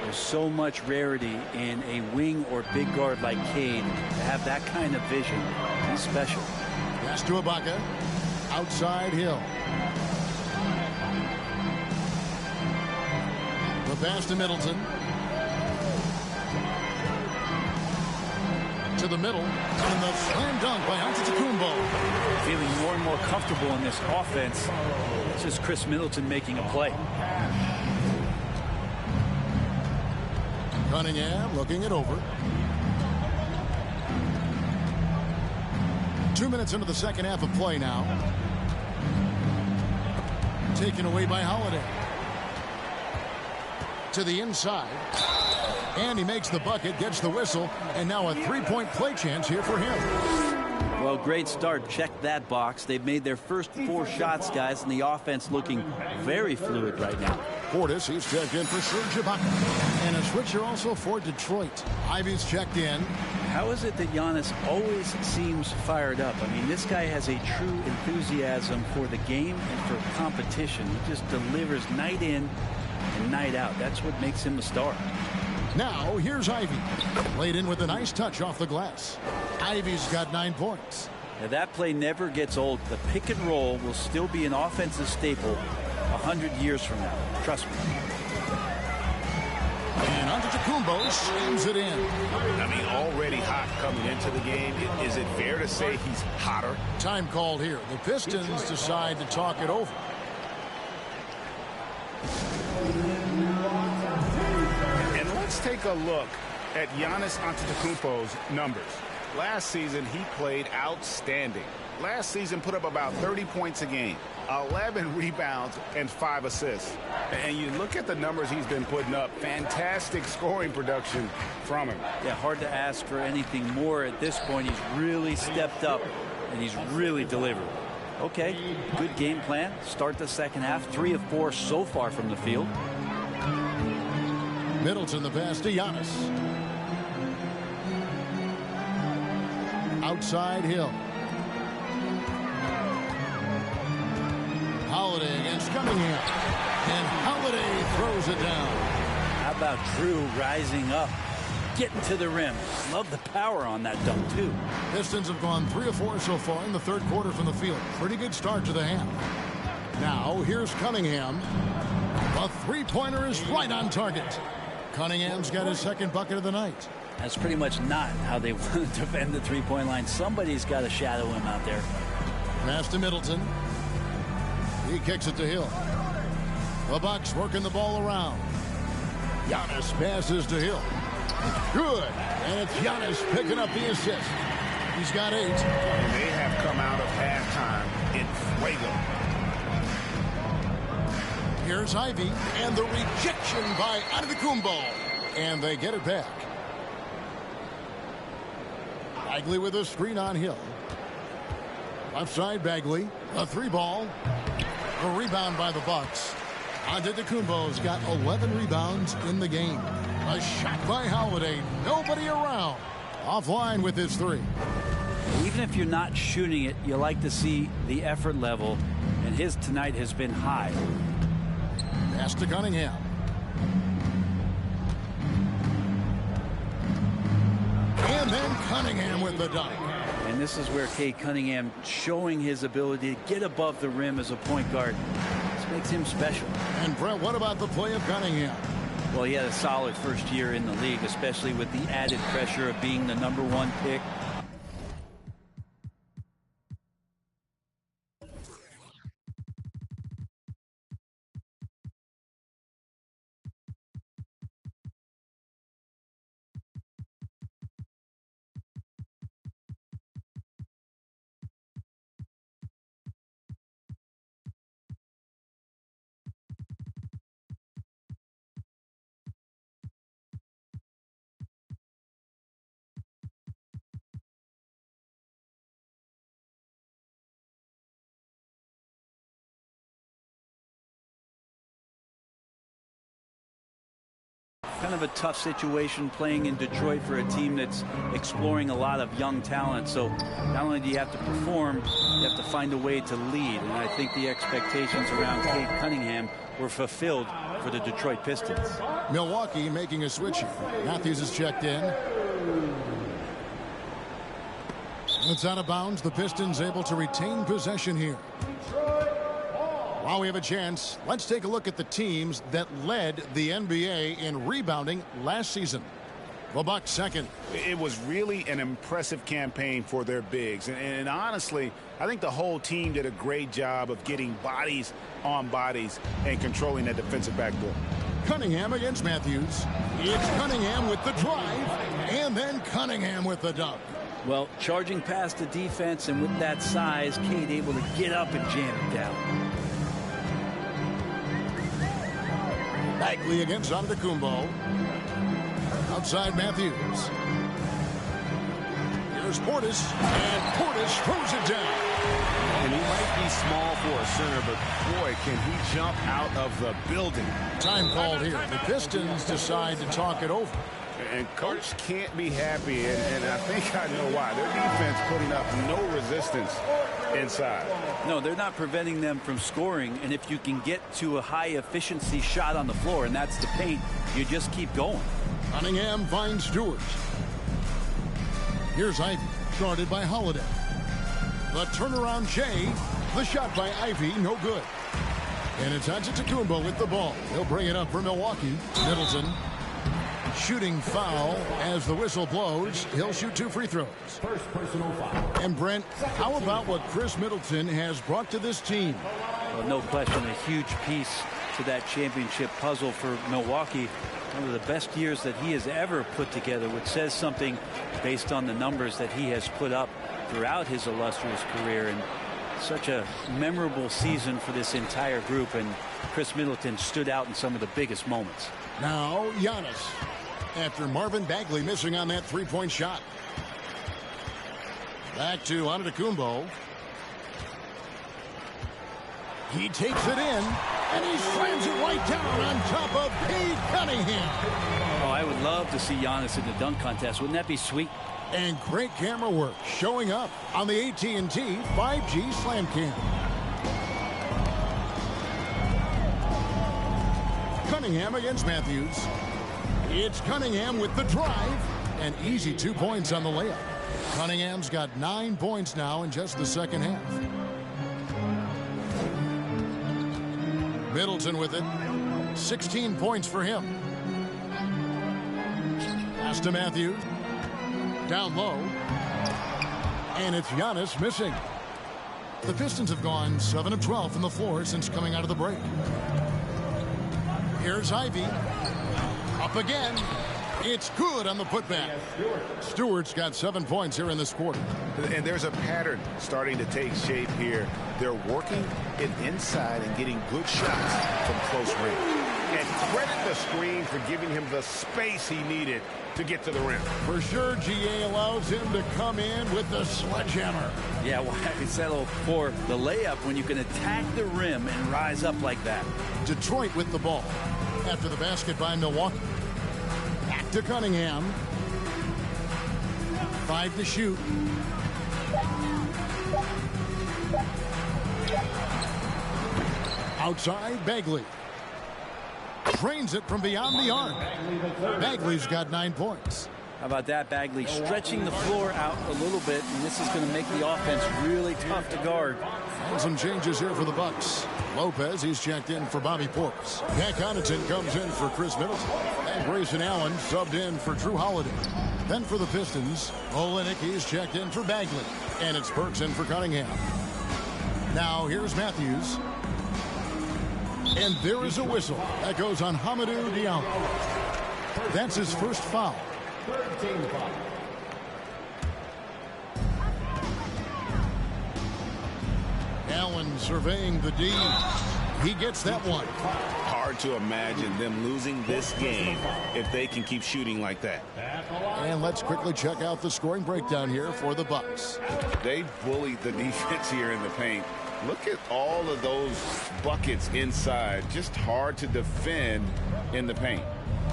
Speaker 3: There's so much rarity in a wing or big guard like Cade to have that kind of vision. He's special.
Speaker 1: Pass to Ibaka. Outside Hill. The pass to Middleton. To the middle. And the slam dunk by Antetokounmpo.
Speaker 3: Feeling more and more comfortable in this offense. It's just Chris Middleton making a play.
Speaker 1: Cunningham looking it over. 2 minutes into the second half of play now. Taken away by Holiday. To the inside. And he makes the bucket, gets the whistle, and now a three-point play chance here for him.
Speaker 3: Well, great start. Check that box. They've made their first 4 shots, guys, and the offense looking very fluid right now.
Speaker 1: Portis, he's checked in for Serge Ibaka. And a switcher also for Detroit. Ivy's checked in.
Speaker 3: How is it that Giannis always seems fired up? I mean, this guy has a true enthusiasm for the game and for competition. He just delivers night in and night out. That's what makes him a star.
Speaker 1: Now, here's Ivy. Laid in with a nice touch off the glass. Ivy's got 9 points.
Speaker 3: Now, that play never gets old. The pick and roll will still be an offensive staple 100 years from now. Trust me.
Speaker 1: And Antetokounmpo slams it in.
Speaker 4: I mean, already hot coming into the game. Is it fair to say he's hotter?
Speaker 1: Time called here. The Pistons decide to talk it over.
Speaker 4: Let's take a look at Giannis Antetokounmpo's numbers. Last season, he played outstanding. Last season, put up about 30 points a game, 11 rebounds, and 5 assists. And you look at the numbers he's been putting up, fantastic scoring production from him.
Speaker 3: Yeah, hard to ask for anything more at this point. He's really stepped up, and he's really delivered. Okay, good game plan. Start the second half. 3 of 4 so far from the field.
Speaker 1: Middleton, the pass to Giannis. Outside Hill. Holiday against Cunningham. And Holiday throws it down.
Speaker 3: How about Drew rising up, getting to the rim? Love the power on that dunk, too.
Speaker 1: Pistons have gone 3 of 4 so far in the third quarter from the field. Pretty good start to the half. Now, here's Cunningham. A three-pointer is right on target. Cunningham's got his second bucket of the night.
Speaker 3: That's pretty much not how they want to defend the three-point line. Somebody's got to shadow him out there.
Speaker 1: Pass to Middleton. He kicks it to Hill. The Bucks working the ball around. Giannis passes to Hill. Good. And it's Giannis picking up the assist. He's got 8.
Speaker 4: They have come out of halftime in fuego.
Speaker 1: Here's Ivy, and the rejection by Antetokounmpo. And they get it back. Bagley with a screen on Hill. Left side, Bagley. A 3-ball. A rebound by the Bucks. Antetokounmpo's got 11 rebounds in the game. A shot by Holiday. Nobody around. Offline with his 3.
Speaker 3: Even if you're not shooting it, you like to see the effort level, and his tonight has been high.
Speaker 1: Pass to Cunningham. And then Cunningham with the dunk.
Speaker 3: And this is where Cade Cunningham showing his ability to get above the rim as a point guard. This makes him special.
Speaker 1: And Brett, what about the play of Cunningham?
Speaker 3: Well, he had a solid first year in the league, especially with the added pressure of being the #1 pick. Kind of a tough situation playing in Detroit for a team that's exploring a lot of young talent. So not only do you have to perform, you have to find a way to lead. And I think the expectations around Cade Cunningham were fulfilled for the Detroit Pistons.
Speaker 1: Milwaukee making a switch. Matthews is checked in. It's out of bounds. The Pistons able to retain possession here. While we have a chance, let's take a look at the teams that led the NBA in rebounding last season. The Bucks second.
Speaker 4: It was really an impressive campaign for their bigs. And honestly, I think the whole team did a great job of getting bodies on bodies and controlling that defensive backdoor.
Speaker 1: Cunningham against Matthews. It's Cunningham with the drive, and then Cunningham with the dunk.
Speaker 3: Well, charging past the defense, and with that size, Cade able to get up and jam it down.
Speaker 1: Bagley against Antetokounmpo. Outside Matthews. Here's Portis, and Portis throws it down.
Speaker 11: And he might be small for a center, but boy, can he jump out of the building.
Speaker 1: Time called here. The Pistons decide to talk it over.
Speaker 4: And coach can't be happy, and I think I know why. Their defense putting up no resistance inside.
Speaker 3: No, they're not preventing them from scoring, and if you can get to a high-efficiency shot on the floor, and that's the paint, you just keep going.
Speaker 1: Cunningham finds Stewart. Here's Ivy, guarded by Holiday. The turnaround Jay. The shot by Ivy, no good. And it's Antetokounmpo with the ball. He'll bring it up for Milwaukee. Middleton. Shooting foul as the whistle blows. He'll shoot 2 free throws.
Speaker 6: First personal foul.
Speaker 1: And Brent, how about what Chris Middleton has brought to this team?
Speaker 3: Well, no question, a huge piece to that championship puzzle for Milwaukee. One of the best years that he has ever put together, which says something based on the numbers that he has put up throughout his illustrious career. And such a memorable season for this entire group, and Chris Middleton stood out in some of the biggest moments.
Speaker 1: Now Giannis, after Marvin Bagley missing on that three-point shot. Back to Antetokounmpo. He takes it in, and he slams it right down on top of Cade Cunningham.
Speaker 3: Oh, I would love to see Giannis in the dunk contest. Wouldn't that be sweet?
Speaker 1: And great camera work showing up on the AT&T 5G Slam Cam. Cunningham against Matthews. It's Cunningham with the drive. An easy 2 points on the layup. Cunningham's got 9 points now in just the second half. Middleton with it. 16 points for him. Pass to Matthews. Down low. And it's Giannis missing. The Pistons have gone 7 of 12 from the floor since coming out of the break. Here's Ivy. Up again. It's good on the putback. Stewart's got 7 points here in this quarter.
Speaker 4: And there's a pattern starting to take shape here. They're working it inside and getting good shots from close range.
Speaker 11: And credit the screen for giving him the space he needed to get to the rim.
Speaker 1: For sure, GA allows him to come in with the sledgehammer.
Speaker 3: Yeah, why settle for the layup when you can attack the rim and rise up like that?
Speaker 1: Detroit with the ball. After the basket by Milwaukee. Back to Cunningham. 5 to shoot. Outside, Bagley. Drains it from beyond the arc. Bagley's got 9 points.
Speaker 3: How about that? Bagley stretching the floor out a little bit, and this is going to make the offense really tough to guard.
Speaker 1: And some changes here for the Bucks. Lopez, he's checked in for Bobby Portis. Pat Connaughton comes in for Chris Middleton. And Grayson Allen subbed in for Drew Holiday. Then for the Pistons, Olynyk, he's checked in for Bagley. And it's Burks in for Cunningham. Now here's Matthews. And there is a whistle. That goes on Hamidou Diallo. That's his first foul. Allen surveying the D. He gets that one.
Speaker 11: Hard to imagine them losing this game if they can keep shooting like that.
Speaker 1: And let's quickly check out the scoring breakdown here for the Bucks.
Speaker 5: They bullied the defense here in the paint. Look at all of those buckets inside. Just hard to defend in the paint.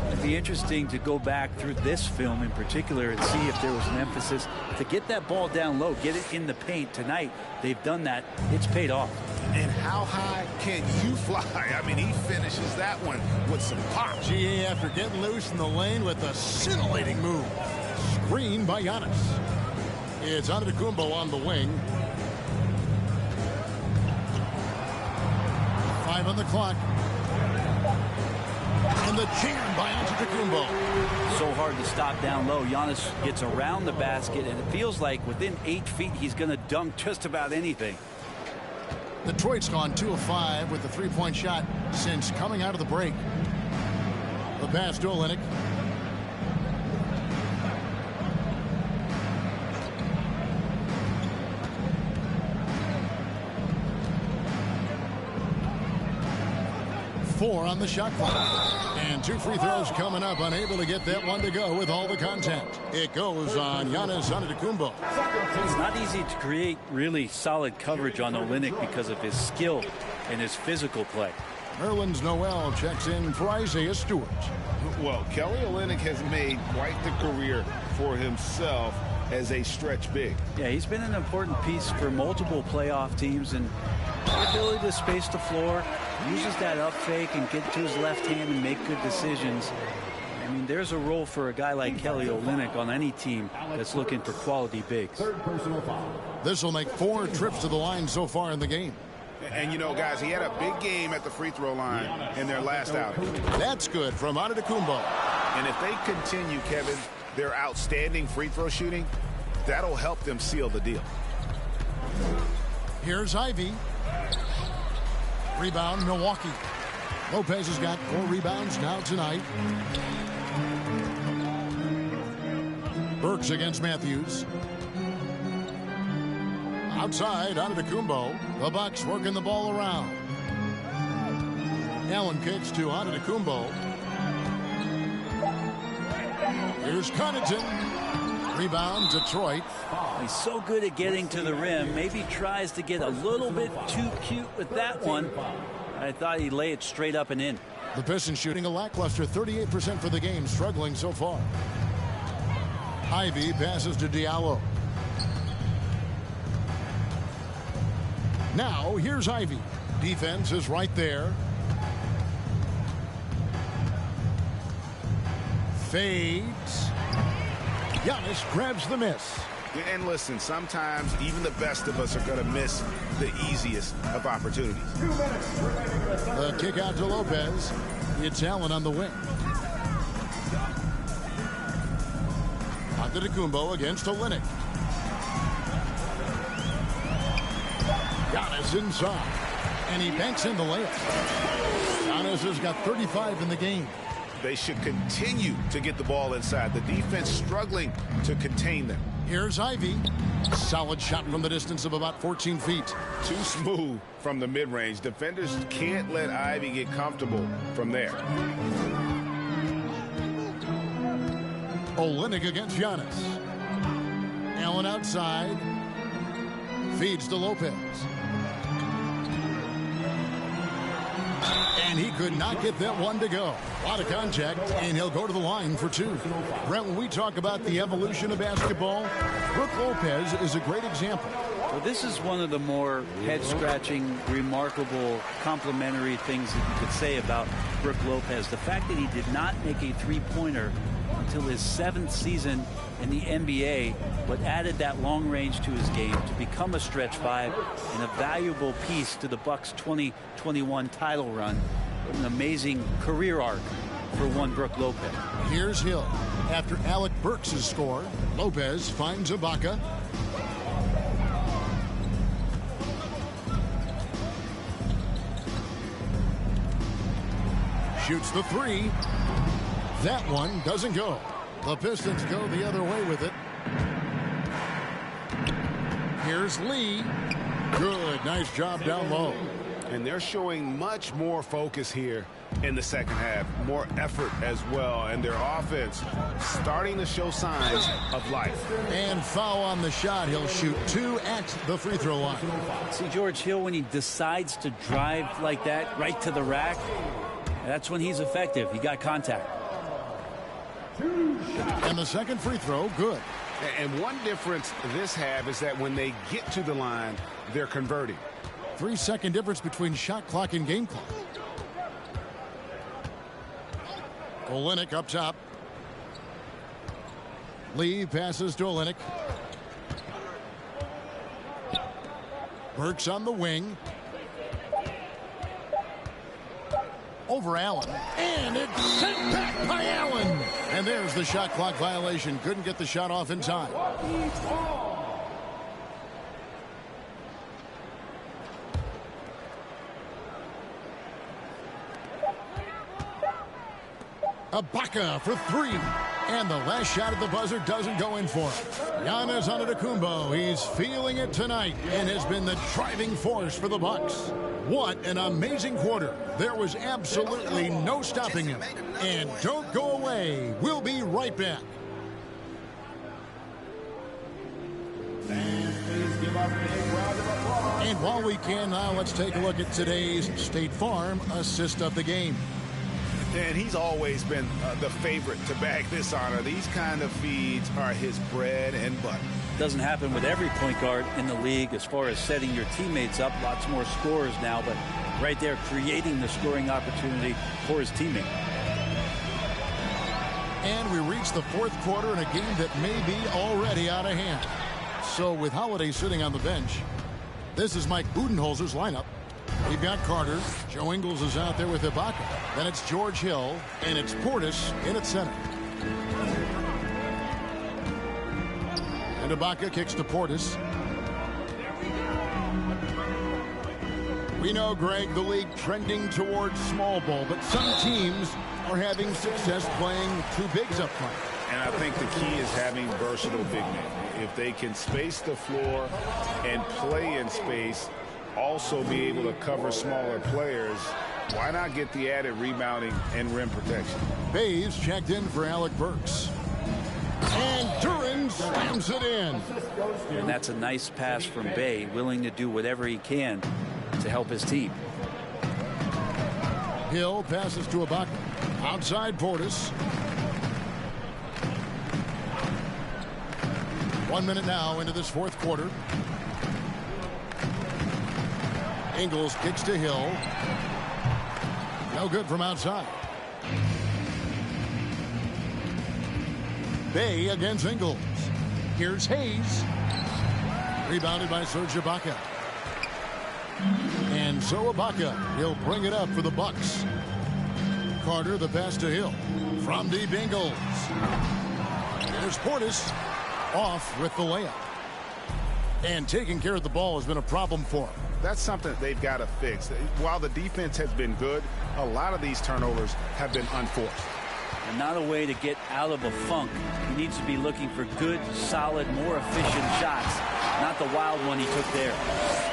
Speaker 3: It'd be interesting to go back through this film in particular and see if there was an emphasis to get that ball down low, get it in the paint. Tonight, they've done that. It's paid off.
Speaker 4: And how high can you fly? I mean, he finishes that one with some pop.
Speaker 1: GA after getting loose in the lane with a scintillating move. Screen by Giannis. It's Antetokounmpo on the wing. 5 on the clock. And the jam by Antetokounmpo.
Speaker 3: So hard to stop down low. Giannis gets around the basket, and it feels like within 8 feet he's going to dunk just about anything.
Speaker 1: Detroit's gone 2 of 5 with the 3-point shot since coming out of the break. The pass to Olynyk. Four on the shot clock. And 2 free throws coming up. Unable to get that one to go with all the contact. It goes on Giannis Antetokounmpo.
Speaker 3: It's not easy to create really solid coverage on Olynyk because of his skill and his physical play.
Speaker 1: Nerlens Noel checks in for Isaiah Stewart.
Speaker 5: Well, Kelly Olynyk has made quite the career for himself as a stretch big.
Speaker 3: Yeah, he's been an important piece for multiple playoff teams, and the ability to space the floor, uses that up fake and get to his left hand and make good decisions. I mean, there's a role for a guy like Kelly Olynyk on any team that's looking for quality bigs.
Speaker 1: This will make 4 trips to the line so far in the game.
Speaker 4: And, you know, guys, he had a big game at the free throw line in their last outing.
Speaker 1: That's good from Antetokounmpo.
Speaker 4: And if they continue, Kevin, their outstanding free throw shooting, that'll help them seal the deal.
Speaker 1: Here's Ivy. Rebound, Milwaukee. Lopez has got 4 rebounds now tonight. Burks against Matthews. Outside, Antetokounmpo. The Bucks working the ball around. Allen kicks to Antetokounmpo. Here's Connaughton. Rebound, Detroit.
Speaker 3: He's so good at getting to the rim. Maybe tries to get a little bit too cute with that one. I thought he'd lay it straight up and in.
Speaker 1: The Pistons shooting a lackluster 38% for the game, struggling so far. Ivy passes to Diallo. Now, here's Ivy. Defense is right there. Fades. Giannis grabs the miss.
Speaker 4: And listen, sometimes even the best of us are going to miss the easiest of opportunities.
Speaker 1: The kick out to Lopez. It's Allen on the wing. Antetokounmpo against Olynyk. Giannis inside. And he banks in the layup. Giannis has got 35 in the game.
Speaker 4: They should continue to get the ball inside. The defense struggling to contain them.
Speaker 1: Here's Ivy. Solid shot from the distance of about 14 feet.
Speaker 4: Too smooth from the mid-range. Defenders can't let Ivy get comfortable from there.
Speaker 1: Olynyk against Giannis. Allen outside. Feeds to Lopez. And he could not get that one to go. A lot of contact, and he'll go to the line for two. Brent, when we talk about the evolution of basketball, Brook Lopez is a great example.
Speaker 3: Well, this is one of the more head-scratching, remarkable, complimentary things that you could say about Brook Lopez. The fact that he did not make a three-pointer until his 7th season in the NBA, but added that long range to his game to become a stretch five and a valuable piece to the Bucks' 2021 title run. An amazing career arc for one Brook Lopez.
Speaker 1: Here's Hill. After Alec Burks' score, Lopez finds Ibaka. Shoots the three. That one doesn't go. The Pistons go the other way with it. Here's Lee. Good. Nice job down low.
Speaker 4: And they're showing much more focus here in the second half. More effort as well. And their offense starting to show signs of life.
Speaker 1: And foul on the shot. He'll shoot 2 at the free throw line.
Speaker 3: See, George Hill, when he decides to drive like that right to the rack, that's when he's effective. He got contact.
Speaker 1: And the second free throw, good.
Speaker 4: And one difference this half is that when they get to the line, they're converting.
Speaker 1: 3-second difference between shot clock and game clock. Olynyk up top. Lee passes to Olynyk. Burks on the wing. Over Allen. And it's sent back by Allen. And there's the shot clock violation. Couldn't get the shot off in time. Ibaka for 3. And the last shot at the buzzer doesn't go in for him. Giannis Antetokounmpo, he's feeling it tonight and has been the driving force for the Bucks. What an amazing quarter. There was absolutely no stopping him. And don't go away. We'll be right back. And while we can now, let's take a look at today's State Farm assist of the game.
Speaker 4: And he's always been the favorite to bag this honor. These kind of feeds are his bread and butter.
Speaker 3: Doesn't happen with every point guard in the league as far as setting your teammates up. Lots more scorers now, but right there creating the scoring opportunity for his teammate.
Speaker 1: And we reach the fourth quarter in a game that may be already out of hand. So with Holiday sitting on the bench, this is Mike Budenholzer's lineup. We've got Carter. Joe Ingles is out there with Ibaka. Then it's George Hill, and it's Portis in at center. And Ibaka kicks to Portis. We know, Greg, the league trending towards small ball, but some teams are having success playing two bigs up front.
Speaker 4: And I think the key is having versatile big men. If they can space the floor and play in space, also be able to cover smaller players, why not get the added rebounding and rim protection?
Speaker 1: Bays checked in for Alec Burks. And Duran slams it in.
Speaker 3: And that's a nice pass from Bay, willing to do whatever he can to help his team.
Speaker 1: Hill passes to Ibaka. Outside Portis. 1 minute now into this fourth quarter. Ingles kicks to Hill. No good from outside. Bay against Ingles. Here's Hayes. Rebounded by Serge Ibaka. And so Ibaka, he'll bring it up for the Bucks. Carter, the pass to Hill. From deep Ingles. There's Portis. Off with the layup. And taking care of the ball has been a problem for him.
Speaker 4: That's something they've got to fix. While the defense has been good, a lot of these turnovers have been unforced.
Speaker 3: and not a way to get out of a funk. He needs to be looking for good, solid, more efficient shots, not the wild one he took there.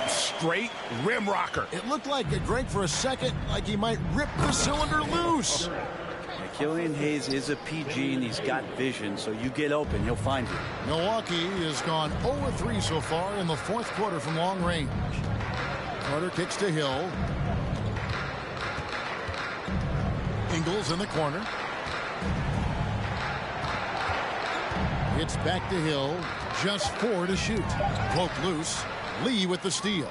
Speaker 11: Straight rim rocker.
Speaker 1: It looked like, Greg, for a second, like he might rip the cylinder loose.
Speaker 3: Killian Hayes is a PG, and he's got vision, so you get open, he'll find you.
Speaker 1: Milwaukee has gone 0-3 so far in the fourth quarter from long range. Carter kicks to Hill. Ingles in the corner. It's back to Hill. Just 4 to shoot. Broke loose. Lee with the steal.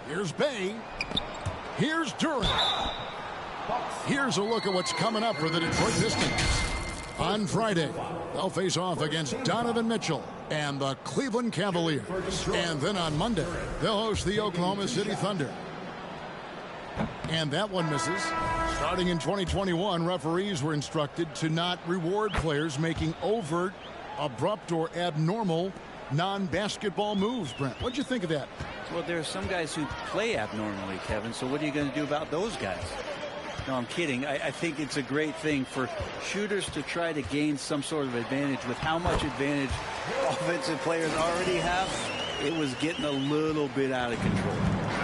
Speaker 1: Here's Bay. Here's Durant. Here's a look at what's coming up for the Detroit Pistons. On Friday, they'll face off against Donovan Mitchell and the Cleveland Cavaliers. And then on Monday, they'll host the Oklahoma City Thunder. And that one misses. Starting in 2021, referees were instructed to not reward players making overt, abrupt, or abnormal non-basketball moves. Brent, what'd you think of that?
Speaker 3: Well, there are some guys who play abnormally, Kevin, so what are you going to do about those guys? No, I'm kidding. I think it's a great thing for shooters to try to gain some sort of advantage. With how much advantage offensive players already have, it was getting a little bit out of control.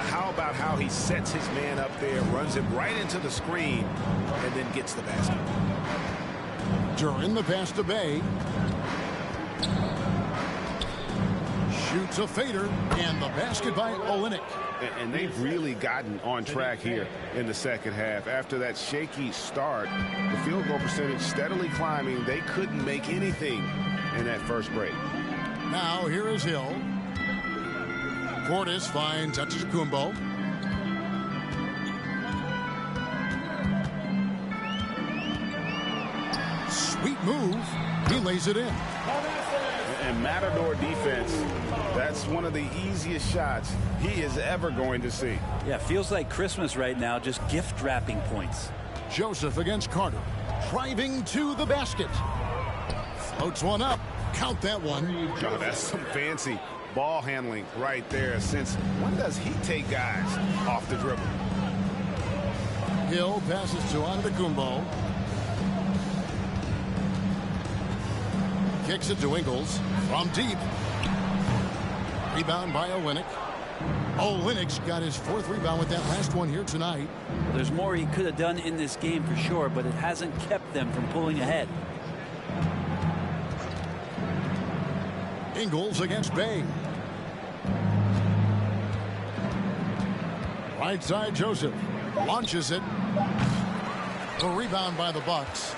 Speaker 11: How about how he sets his man up there, runs him right into the screen, and then gets the basket?
Speaker 1: During the pass to Bay. Shoots a fader, and the basket by Olynyk.
Speaker 4: And they've really gotten on track here in the second half. After that shaky start, the field goal percentage steadily climbing. They couldn't make anything in that first break.
Speaker 1: Now here is Hill. Portis finds Antetokounmpo. Sweet move. He lays it in.
Speaker 4: And Matador defense, that's one of the easiest shots he is ever going to see.
Speaker 3: Yeah, feels like Christmas right now, just gift wrapping points.
Speaker 1: Joseph against Carter. Driving to the basket. Floats one up. Count that one.
Speaker 4: Oh, that's some fancy ball handling right there. Since when does he take guys off the dribble?
Speaker 1: Hill passes to Antetokounmpo. Kicks it to Ingles from deep. Rebound by Olynyk. Olynyk's got his 4th rebound with that last one here tonight.
Speaker 3: There's more he could have done in this game for sure, but it hasn't kept them from pulling ahead.
Speaker 1: Ingles against Bay. Right side, Joseph launches it. The rebound by the Bucks.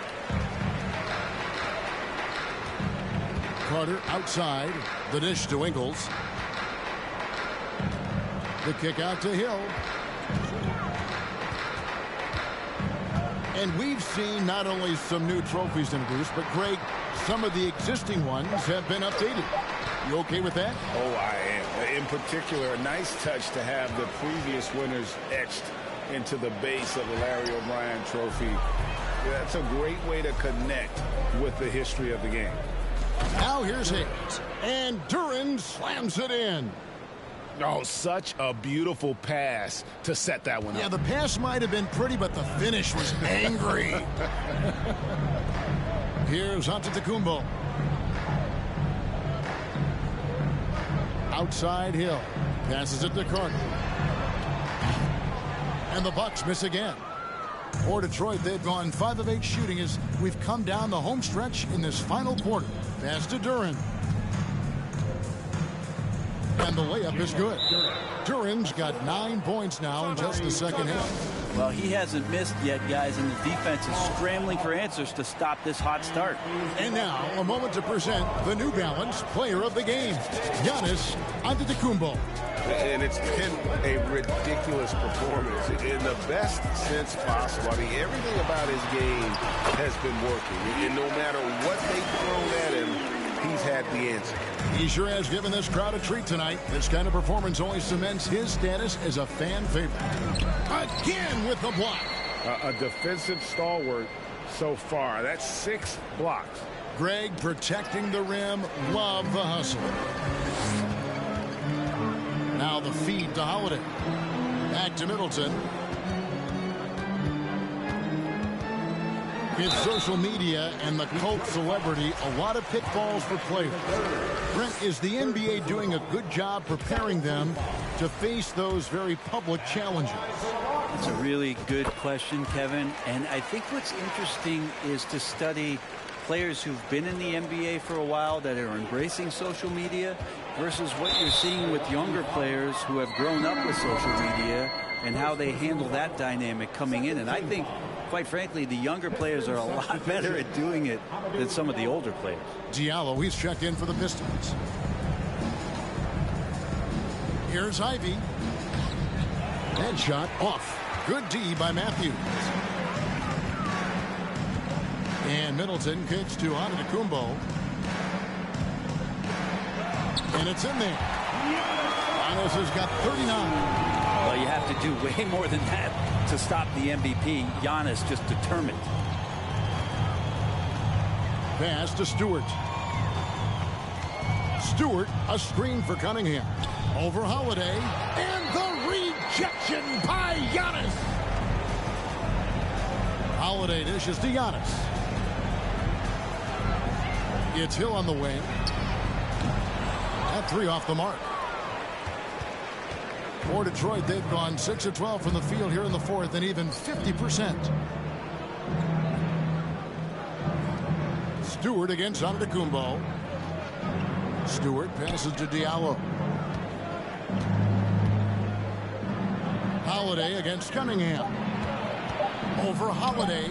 Speaker 1: Carter outside. The dish to Ingles. The kick out to Hill. And we've seen not only some new trophies introduced, but Greg, some of the existing ones have been updated. You okay with that?
Speaker 4: Oh, I am. In particular, a nice touch to have the previous winners etched into the base of the Larry O'Brien trophy. That's a great way to connect with the history of the game.
Speaker 1: Now here's Hayes. And Duran slams it in.
Speaker 4: Oh, such a beautiful pass to set that one up.
Speaker 1: Yeah, the pass might have been pretty, but the finish was angry. Here's Antetokounmpo. Outside Hill. Passes it to Carter. And the Bucks miss again. For Detroit, they've gone 5 of 8 shooting as we've come down the home stretch in this final quarter. Pass to Duran. And the layup is good. Duran's got 9 points now in just the second half.
Speaker 3: Well, he hasn't missed yet, guys, and the defense is scrambling for answers to stop this hot start.
Speaker 1: And now, a moment to present the New Balance Player of the Game, Giannis Antetokounmpo.
Speaker 4: And it's been a ridiculous performance in the best sense possible. I mean, everything about his game has been working. And no matter what they've thrown at him, he's had the answer.
Speaker 1: He sure has given this crowd a treat tonight. This kind of performance only cements his status as a fan favorite. Again with the block.
Speaker 4: A defensive stalwart so far. That's 6 blocks.
Speaker 1: Greg protecting the rim. Love the hustle. Now the feed to Holiday. Back to Middleton. It's social media and the cult celebrity, a lot of pitfalls for players. Brent, is the NBA doing a good job preparing them to face those very public challenges?
Speaker 3: It's a really good question, Kevin. And I think what's interesting is to study players who've been in the NBA for a while that are embracing social media versus what you're seeing with younger players who have grown up with social media and how they handle that dynamic coming in. And I think, quite frankly, the younger players are a lot better at doing it than some of the older players.
Speaker 1: Diallo, he's checked in for the Pistons. Here's Ivy. Headshot off. Good D by Matthews. And Middleton kicks to Antetokounmpo. And it's in there. Giannis has got 39.
Speaker 3: Well, you have to do way more than that to stop the MVP. Giannis just determined.
Speaker 1: Pass to Stewart. Stewart, a screen for Cunningham. Over Holiday. And the rejection by Giannis. Holiday dishes to Giannis. It's Hill on the wing. That three off the mark. For Detroit, they've gone 6 of 12 from the field here in the fourth and even 50%. Stewart against Antetokounmpo. Stewart passes to Diallo. Holiday against Cunningham. Over Holiday.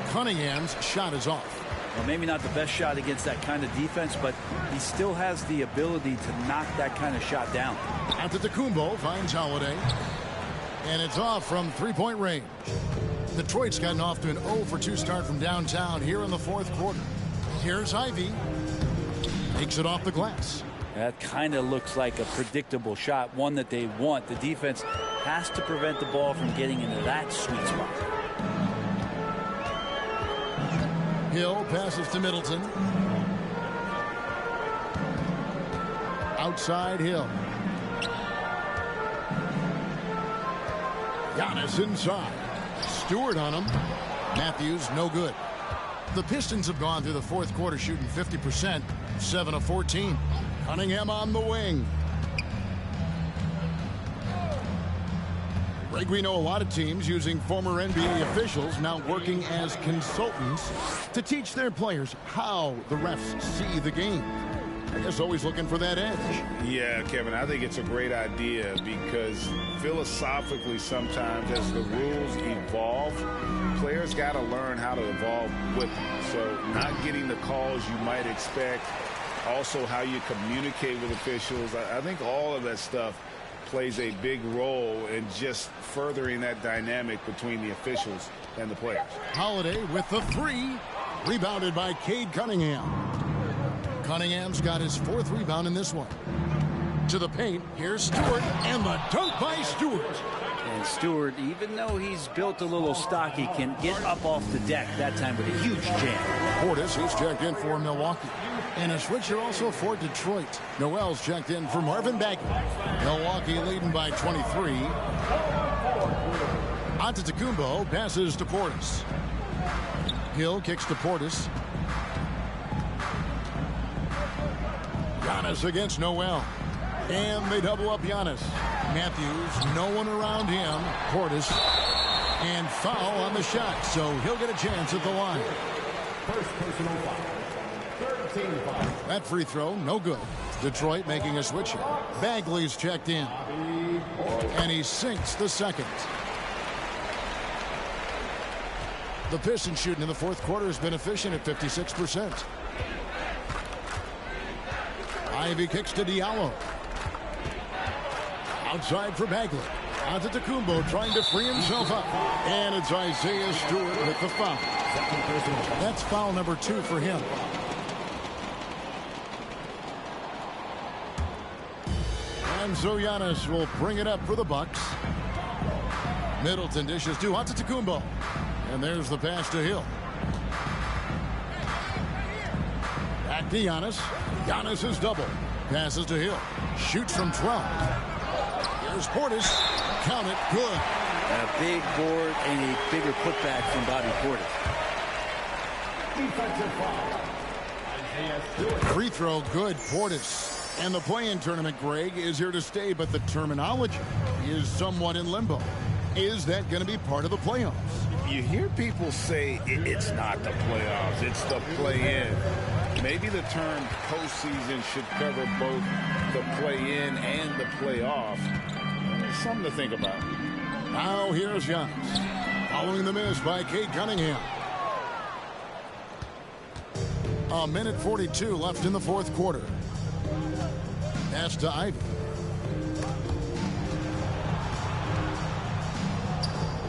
Speaker 1: Cunningham's shot is off.
Speaker 3: Well, maybe not the best shot against that kind of defense, but he still has the ability to knock that kind of shot down.
Speaker 1: Antetokounmpo finds Holiday. And it's off from three-point range. Detroit's gotten off to an 0-for-2 start from downtown here in the fourth quarter. Here's Ivy. Takes it off the glass.
Speaker 3: That kind of looks like a predictable shot, one that they want. The defense has to prevent the ball from getting into that sweet spot.
Speaker 1: Hill passes to Middleton. Outside Hill. Giannis inside. Stewart on him. Matthews no good. The Pistons have gone through the fourth quarter shooting 50%, 7 of 14. Cunningham on the wing. Greg, we know a lot of teams using former NBA officials now working as consultants to teach their players how the refs see the game. I guess always looking for that edge.
Speaker 4: Yeah, Kevin, I think it's a great idea because philosophically sometimes as the rules evolve, players got to learn how to evolve with them. So not getting the calls you might expect, also how you communicate with officials. I think all of that stuff plays a big role in just furthering that dynamic between the officials and the players.
Speaker 1: Holiday with the three. Rebounded by Cade Cunningham. Cunningham's got his fourth rebound in this one. To the paint. Here's Stewart. And the dunk by Stewart.
Speaker 3: And Stewart, even though he's built a little stocky, can get up off the deck that time with a huge jam.
Speaker 1: Portis, who's checked in for Milwaukee. And a switcher also for Detroit. Noel's checked in for Marvin Bagley. Milwaukee leading by 23. Antetokounmpo passes to Portis. Hill kicks to Portis. Giannis against Noel. And they double up Giannis. Matthews, no one around him. Portis. And foul on the shot, so he'll get a chance at the line.
Speaker 6: First personal foul.
Speaker 1: That free throw, no good. Detroit making a switch here. Bagley's checked in. And he sinks the second. The Pistons shooting in the fourth quarter has been efficient at 56%. Ivy kicks to Diallo. Outside for Bagley. Antetokounmpo trying to free himself up. And it's Isaiah Stewart with the foul. That's foul number 2 for him. And so Giannis will bring it up for the Bucks. Middleton dishes to Antetokounmpo. And there's the pass to Hill. Back to Giannis. Giannis is double. Passes to Hill. Shoots from 12. Here's Portis. Count it. Good.
Speaker 3: A big board and a bigger putback from Bobby Portis.
Speaker 1: Free throw. Good. Portis. And the play-in tournament, Greg, is here to stay, but the terminology is somewhat in limbo. Is that going to be part of the playoffs?
Speaker 4: You hear people say it's not the playoffs, it's the play-in. Maybe the term postseason should cover both the play-in and the playoff. Something to think about.
Speaker 1: Now here's Giannis. Following the miss by Cade Cunningham. A minute 42 left in the fourth quarter. Pass to Ivy.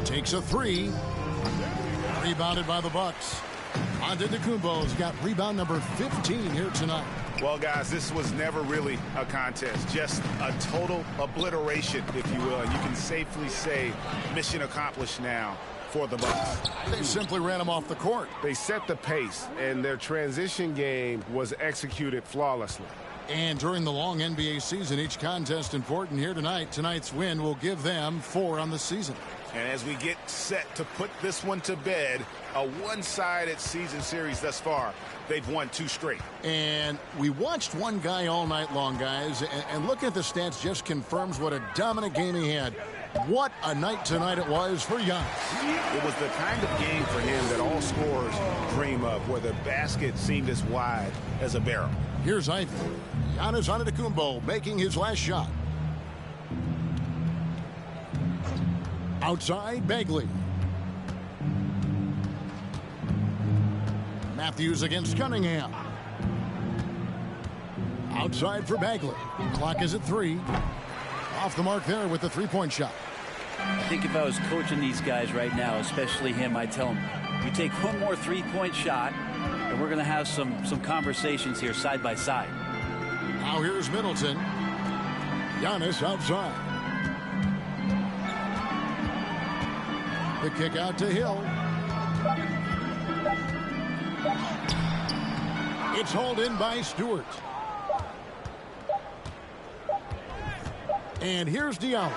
Speaker 1: Takes a three. Rebounded by the Bucks. Antetokounmpo's got rebound number 15 here tonight.
Speaker 4: Well, guys, this was never really a contest. Just a total obliteration, if you will. And you can safely say mission accomplished now for the Bucks.
Speaker 1: They simply ran him off the court.
Speaker 12: They set the pace, and their transition game was executed flawlessly.
Speaker 1: And during the long NBA season, each contest important here tonight. Tonight's win will give them 4 on the season.
Speaker 4: And as we get set to put this one to bed, a one-sided season series thus far. They've won 2 straight.
Speaker 1: And we watched one guy all night long, guys, and looking at the stats just confirms what a dominant game he had. What a night tonight it was for Giannis.
Speaker 4: It was the kind of game for him that all scorers dream of, where the basket seemed as wide as a barrel.
Speaker 1: Here's Ivy. Giannis Antetokounmpo making his last shot. Outside, Bagley. Matthews against Cunningham. Outside for Bagley. Clock is at 3. Off the mark there with the three-point shot.
Speaker 3: I think if I was coaching these guys right now, especially him, I'd tell him, you take one more three-point shot, and we're going to have some conversations here side by side.
Speaker 1: Now here's Middleton. Giannis outside. The kick out to Hill. It's hauled in by Stewart. And here's Diallo.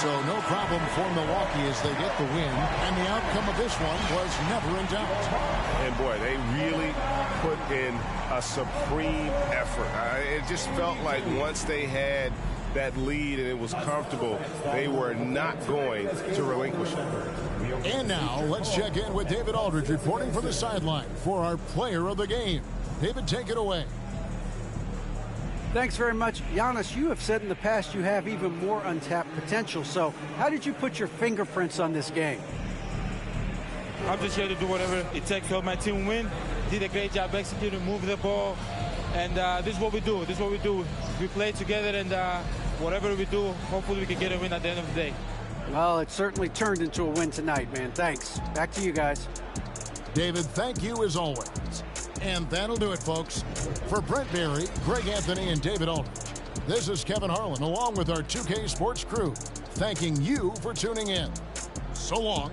Speaker 1: So no problem for Milwaukee as they get the win. And the outcome of this one was never in doubt.
Speaker 12: And boy, they really put in a supreme effort. It just felt like once they had that lead and it was comfortable, they were not going to relinquish it.
Speaker 1: And now let's check in with David Aldridge reporting from the sideline for our player of the game. David, take it away.
Speaker 2: Thanks very much. Giannis, you have said in the past you have even more untapped potential. So how did you put your fingerprints on this game?
Speaker 13: I'm just here to do whatever it takes to help my team win. Did a great job executing, moving the ball. And this is what we do. This is what we do. We play together, and whatever we do, hopefully we can get a win at the end of the day.
Speaker 2: Well, it certainly turned into a win tonight, man. Thanks. Back to you guys.
Speaker 1: David, thank you as always. And that'll do it, folks. For Brent Berry, Greg Anthony, and David Aldridge, this is Kevin Harlan, along with our 2K Sports crew, thanking you for tuning in. So long.